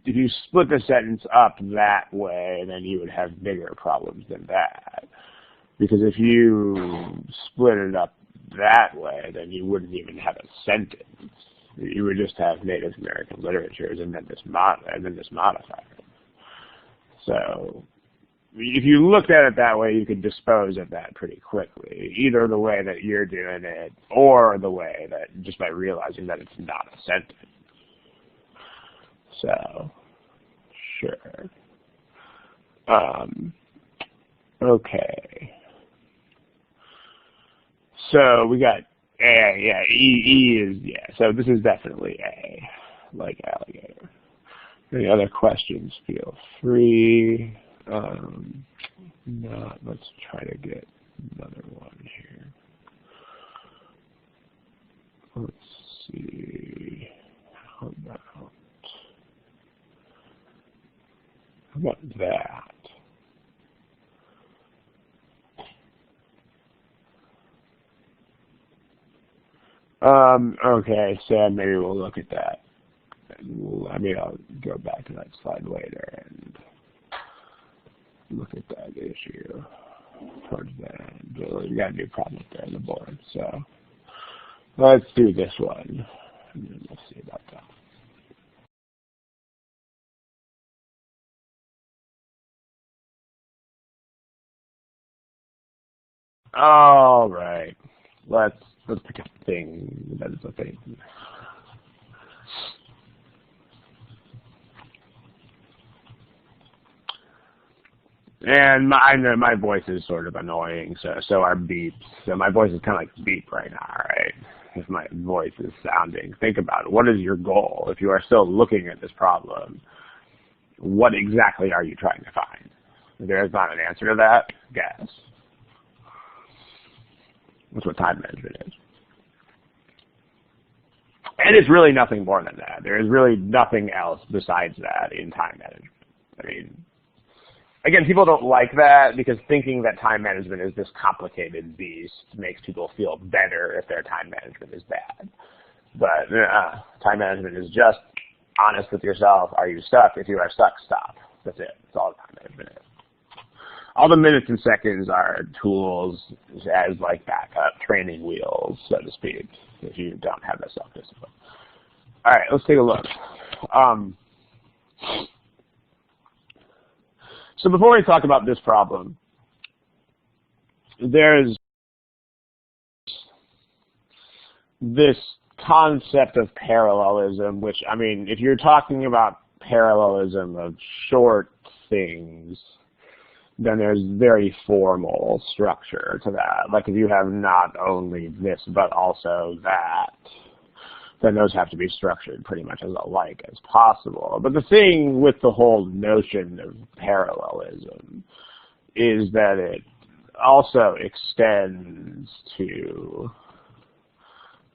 split the sentence up that way, then you would have bigger problems than that. Because if you split it up that way, then you wouldn't even have a sentence. You would just have Native American literatures and then this modifier. So if you looked at it that way, you could dispose of that pretty quickly, either the way that you're doing it or the way that just by realizing that it's not a sentence. So, sure. Okay. So we got A, yeah, E is, yeah, so this is definitely A, like alligator. Any other questions, feel free. Let's try to get another one here. Let's see. How about that? Okay, so maybe we'll look at that. I'll go back to that slide later and look at that issue towards the end. We got a new project there on the board, so let's do this one, and then we'll see about that. All right, let's pick a thing that is a thing. And I know my voice is sort of annoying, so are beeps. So my voice is kind of like beep right now, right? If my voice is sounding, think about it. What is your goal? If you are still looking at this problem, what exactly are you trying to find? If there is not an answer to that, guess. That's what time management is. And it's really nothing more than that. There is really nothing else besides that in time management. I mean, again, people don't like that because thinking that time management is this complicated beast makes people feel better if their time management is bad. But time management is just honest with yourself. Are you stuck? If you are stuck, stop. That's it. That's all time management is. All the minutes and seconds are tools as like backup training wheels, so to speak, if you don't have that self-discipline. All right, let's take a look. So before we talk about this problem, there's this concept of parallelism, which, I mean, if you're talking about parallelism of short things, then there's very formal structure to that. Like if you have not only this, but also that, then those have to be structured pretty much as alike as possible. But the thing with the whole notion of parallelism is that it also extends to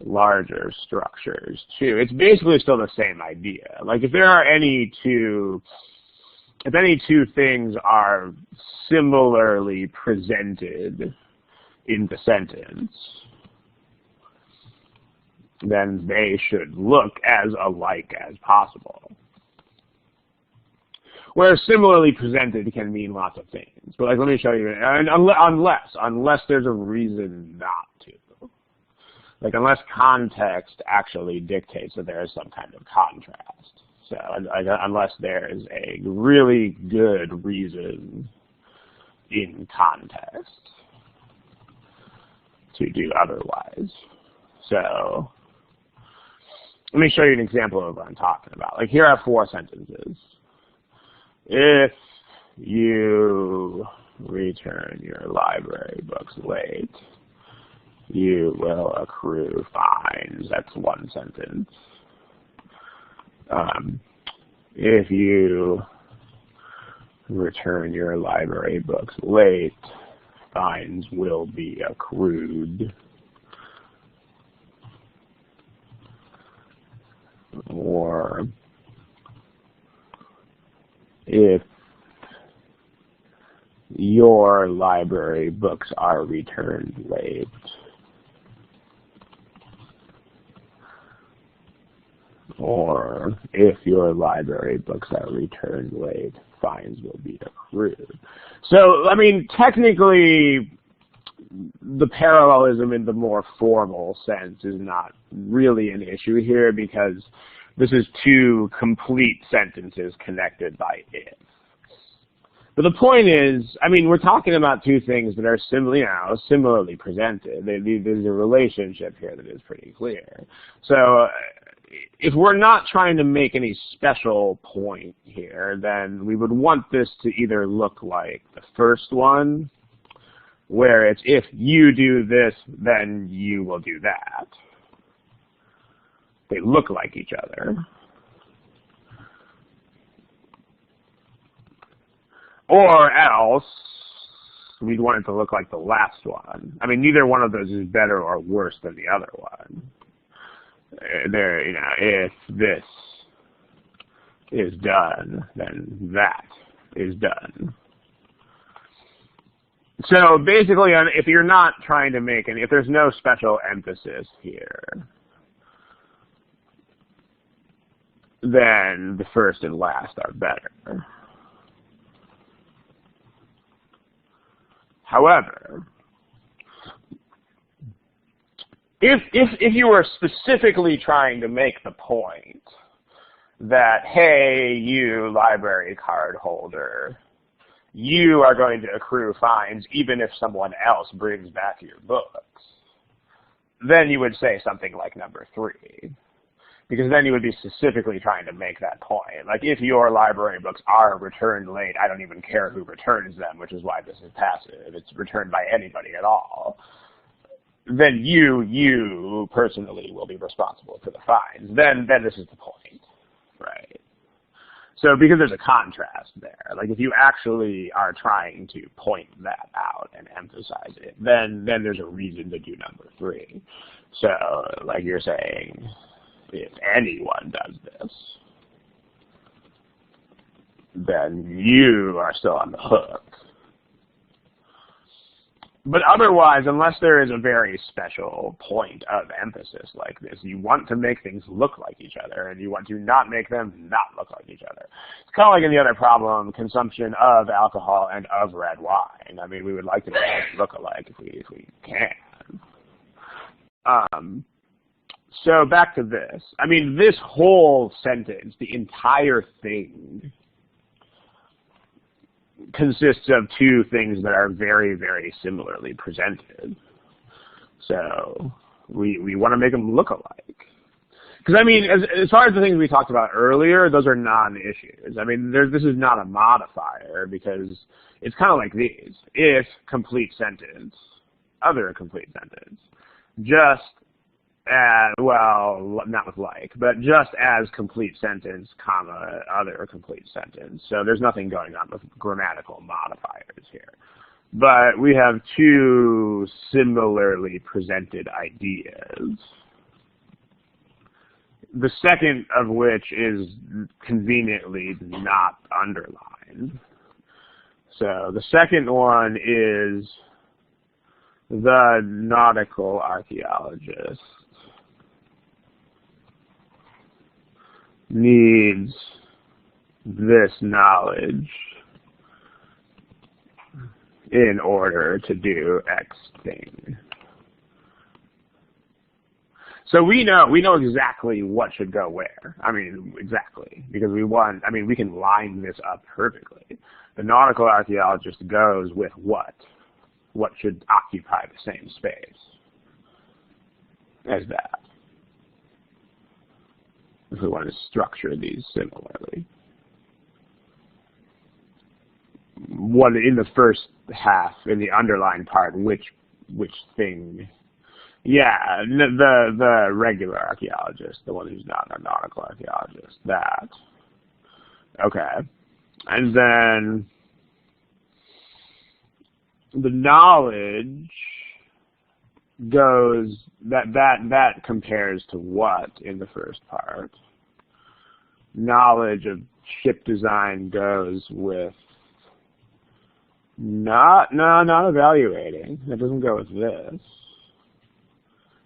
larger structures too. It's basically still the same idea. Like if there are any two things are similarly presented in the sentence, then they should look as alike as possible. Whereas similarly presented can mean lots of things. But like, let me show you, unless there's a reason not to. Like unless context actually dictates that there is some kind of contrast. So unless there is a really good reason in context to do otherwise. So let me show you an example of what I'm talking about. Like here are 4 sentences. If you return your library books late, you will accrue fines. That's one sentence. If you return your library books late, fines will be accrued. Or if your library books are returned late, or if your library books are returned late, fines will be accrued. So, I mean, technically, the parallelism in the more formal sense is not really an issue here because this is 2 complete sentences connected by if. But the point is, I mean, we're talking about 2 things that are similarly presented. There's a relationship here that is pretty clear. So if we're not trying to make any special point here, then we would want this to either look like the first one, where it's if you do this, then you will do that. They look like each other. Or else, we'd want it to look like the last one. I mean, neither one of those is better or worse than the other one. There, you know, if this is done, then that is done. So basically, if you're not trying to make any, if there's no special emphasis here, then the first and last are better. However, if you were specifically trying to make the point that, hey, you library card holder, you are going to accrue fines even if someone else brings back your books, then you would say something like number 3. Because then you would be specifically trying to make that point. Like, if your library books are returned late, I don't even care who returns them, which is why this is passive. It's returned by anybody at all. Then you personally will be responsible for the fines. Then this is the point, right? So because there's a contrast there, like if you actually are trying to point that out and emphasize it, then there's a reason to do number 3. So like you're saying, if anyone does this, then you are still on the hook. But otherwise, unless there is a very special point of emphasis like this, you want to make things look like each other, and you want to not make them not look like each other. It's kind of like in the other problem, consumption of alcohol and of red wine. I mean, we would like to make them look alike if we can. So back to this. I mean, this whole sentence, the entire thing, consists of 2 things that are very, very similarly presented. So we want to make them look alike. Because, I mean, as far as the things we talked about earlier, those are non-issues. I mean, this is not a modifier because it's kind of like these. If complete sentence, other complete sentence, just as, well, not with like, but just as complete sentence, comma, other complete sentence. So there's nothing going on with grammatical modifiers here. But we have 2 similarly presented ideas. The second of which is conveniently not underlined. So the second one is the nautical archaeologist needs this knowledge in order to do X thing. So we know exactly what should go where. I mean, exactly, because we can line this up perfectly. The nautical archaeologist goes with what? What should occupy the same space as that? If we want to structure these similarly. One in the first half, in the underlined part, which thing? Yeah, the regular archaeologist, the one who's not a nautical archaeologist. That. Okay. And then the knowledge goes, that compares to what in the first part? Knowledge of ship design goes with not evaluating. That doesn't go with this.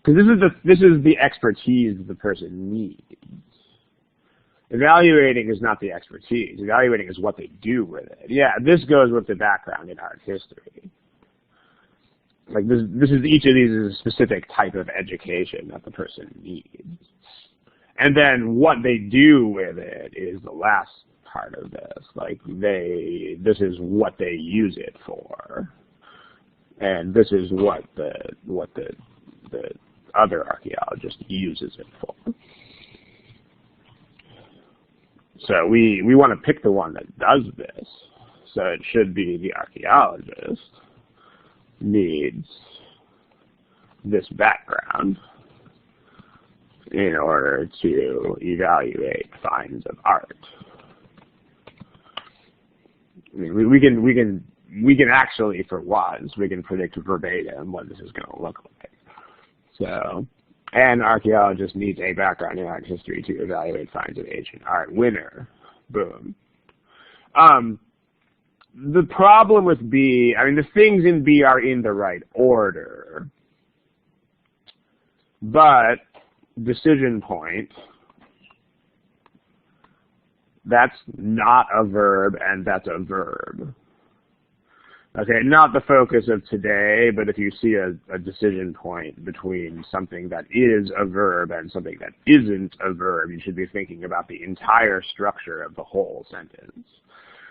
Because this is the expertise that the person needs. Evaluating is not the expertise. Evaluating is what they do with it. Yeah, this goes with the background in art history. Like this is, each of these is a specific type of education that the person needs. And then what they do with it is the last part of this. Like this is what they use it for. And this is what the other archaeologist uses it for. So we want to pick the one that does this. So it should be the archaeologist needs this background in order to evaluate finds of art. I mean, we can we can actually, for once, we can predict verbatim what this is going to look like. So, an archaeologist needs a background in art history to evaluate finds of ancient art. Winner. Boom. The problem with B, I mean, the things in B are in the right order. But, decision point, that's not a verb, and that's a verb. Okay, not the focus of today, but if you see a decision point between something that is a verb and something that isn't a verb, you should be thinking about the entire structure of the whole sentence.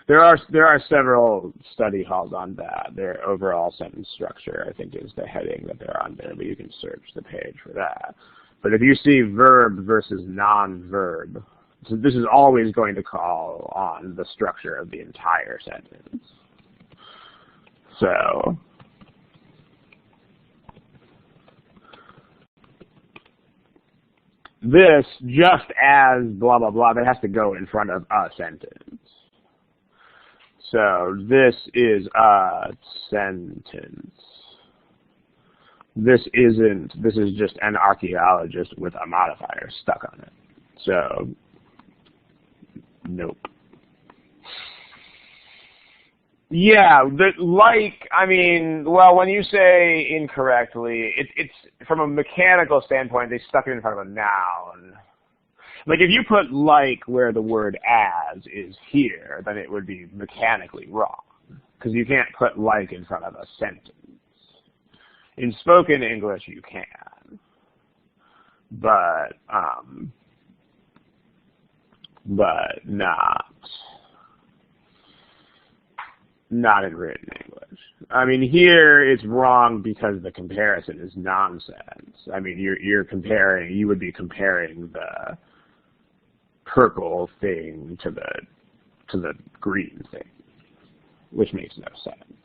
There are several study halls on that. Their overall sentence structure, I think, is the heading that they're on there, but you can search the page for that. But if you see verb versus non-verb, so this is always going to call on the structure of the entire sentence. So, this, just as blah, blah, blah, that has to go in front of a sentence. So, this is a sentence. This isn't, this is just an archaeologist with a modifier stuck on it. So, nope. Yeah, I mean, well, when you say incorrectly, it's from a mechanical standpoint, they stuck it in front of a noun. Like, if you put like where the word as is here, then it would be mechanically wrong, because you can't put like in front of a sentence. In spoken English, you can, but not in written English. I mean, here it's wrong because the comparison is nonsense. I mean, you would be comparing the purple thing to the green thing, which makes no sense.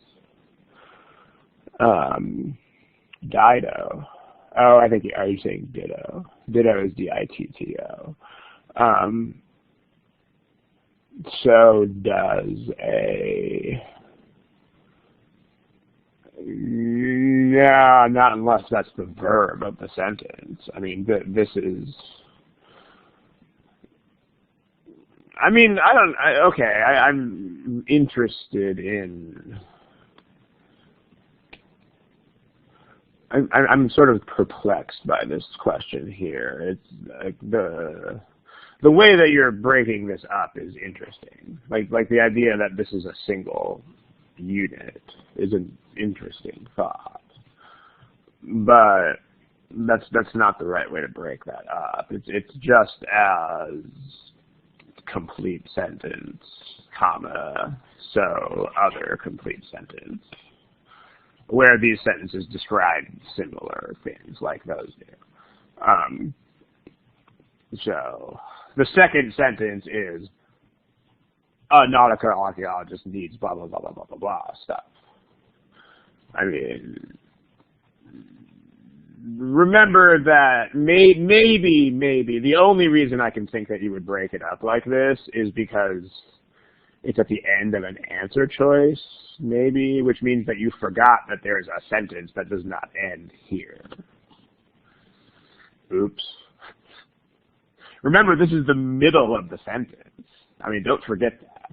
Dido. Oh, I think, are you saying ditto? Ditto is D-I-T-T-O. So does a... Yeah, not unless that's the verb of the sentence. I mean, this is... I mean, I'm interested in... I'm sort of perplexed by this question here. It's like the way that you're breaking this up is interesting. Like the idea that this is a single unit is an interesting thought. But that's not the right way to break that up. It's just as complete sentence, comma, so other complete sentence, where these sentences describe similar things like those do. So the second sentence is a nautical archaeologist needs blah, blah, blah, blah, blah, blah, blah stuff. I mean, remember that maybe the only reason I can think that you would break it up like this is because it's at the end of an answer choice, maybe, which means that you forgot that there's a sentence that does not end here. Oops. Remember, this is the middle of the sentence. I mean, don't forget that.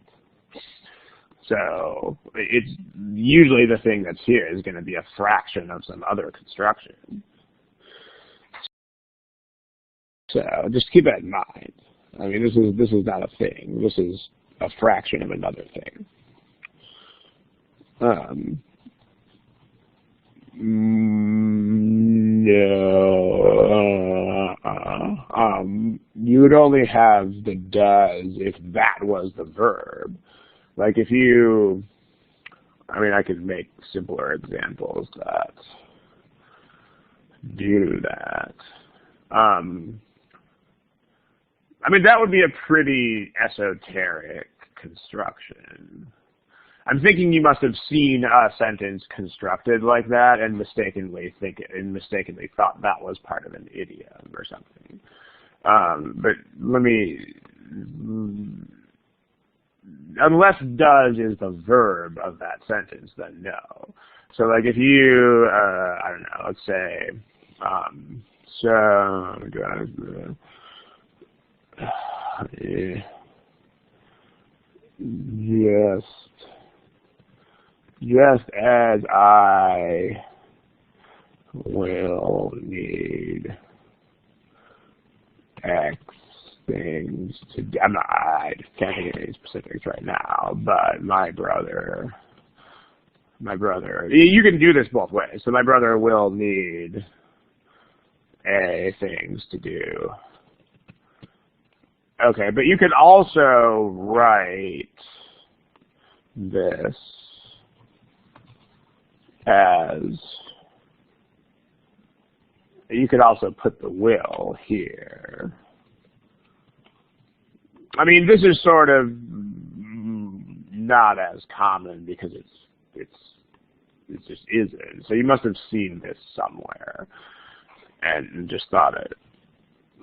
So, it's usually the thing that's here is going to be a fraction of some other construction. So, just keep that in mind. I mean, this is not a thing. This is a fraction of another thing. You would only have the does if that was the verb. Like if you, I mean, I could make simpler examples that do that. I mean, that would be a pretty esoteric construction. I'm thinking you must have seen a sentence constructed like that and mistakenly thought that was part of an idiom or something. But let me unless does is the verb of that sentence, then no. So like if you, I don't know, let's say, just as I will need X things to do. I can't think of any specifics right now, but my brother, you can do this both ways. So my brother will need A things to do. Okay, but you can also write this as, you could also put the will here. I mean, this is sort of not as common because it just isn't. So you must have seen this somewhere and just thought it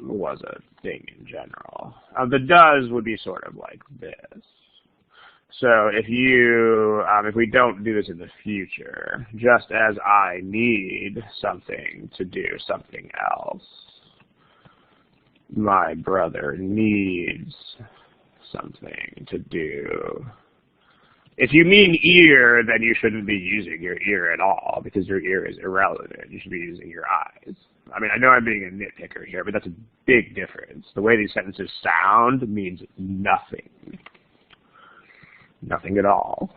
was a thing in general. The does would be sort of like this. So if you, if we don't do this in the future, just as I need something to do something else, my brother needs something to do. If you mean ear, then you shouldn't be using your ear at all because your ear is irrelevant. You should be using your eyes. I mean, I know I'm being a nitpicker here, but that's a big difference. The way these sentences sound means nothing. Nothing at all.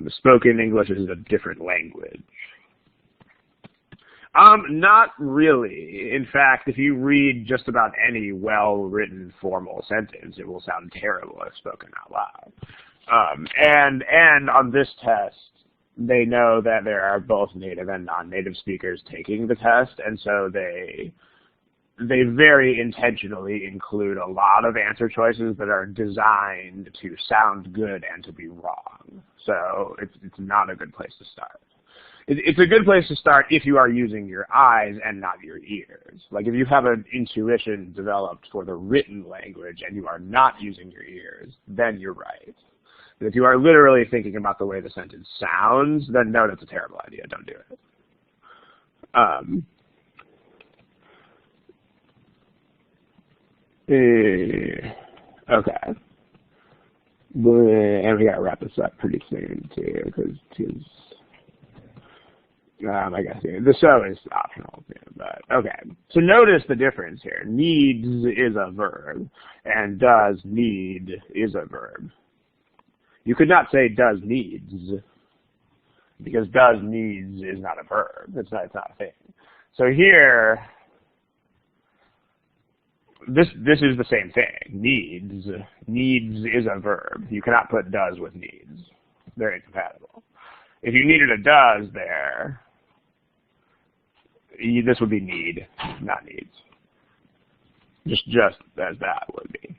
Spoken English is a different language. Not really. In fact, if you read just about any well-written formal sentence, it will sound terrible if spoken out loud. And on this test, they know that there are both native and non-native speakers taking the test, and so they very intentionally include a lot of answer choices that are designed to sound good and to be wrong. So it's not a good place to start. It's a good place to start if you are using your eyes and not your ears. Like if you have an intuition developed for the written language and you are not using your ears, then you're right. But if you are literally thinking about the way the sentence sounds, then no, that's a terrible idea. Don't do it. Okay. And we gotta wrap this up pretty soon too, because I guess the so is optional too, but okay. So notice the difference here. Needs is a verb, and does need is a verb. You could not say does needs, because does needs is not a verb. It's not a thing. So here, this is the same thing. Needs is a verb. You cannot put does with needs. They're incompatible. If you needed a does there, this would be need, not needs. Just as that would be.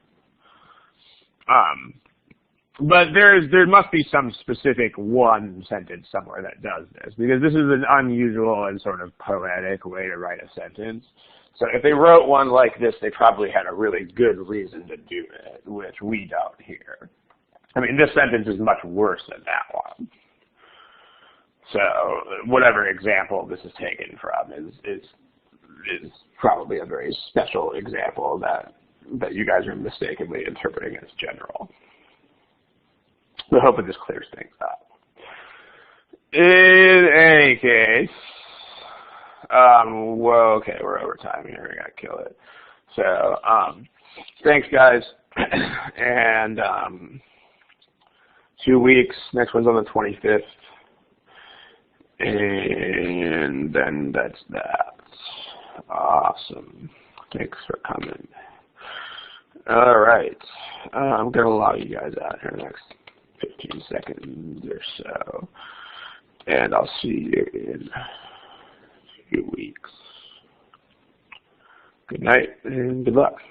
But there must be some specific one sentence somewhere that does this, because this is an unusual and sort of poetic way to write a sentence. So if they wrote one like this, they probably had a really good reason to do it, which we don't here. I mean, this sentence is much worse than that one. So whatever example this is taken from is probably a very special example that you guys are mistakenly interpreting as general. So I hope it just clears things up. In any case, well, okay, we're over time here. We gotta kill it. So, thanks, guys. And 2 weeks. Next one's on the 25th. And then that's that. Awesome. Thanks for coming. All right. I'm going to allow you guys out here in the next 15 seconds or so. And I'll see you in 2 weeks. Good night and good luck.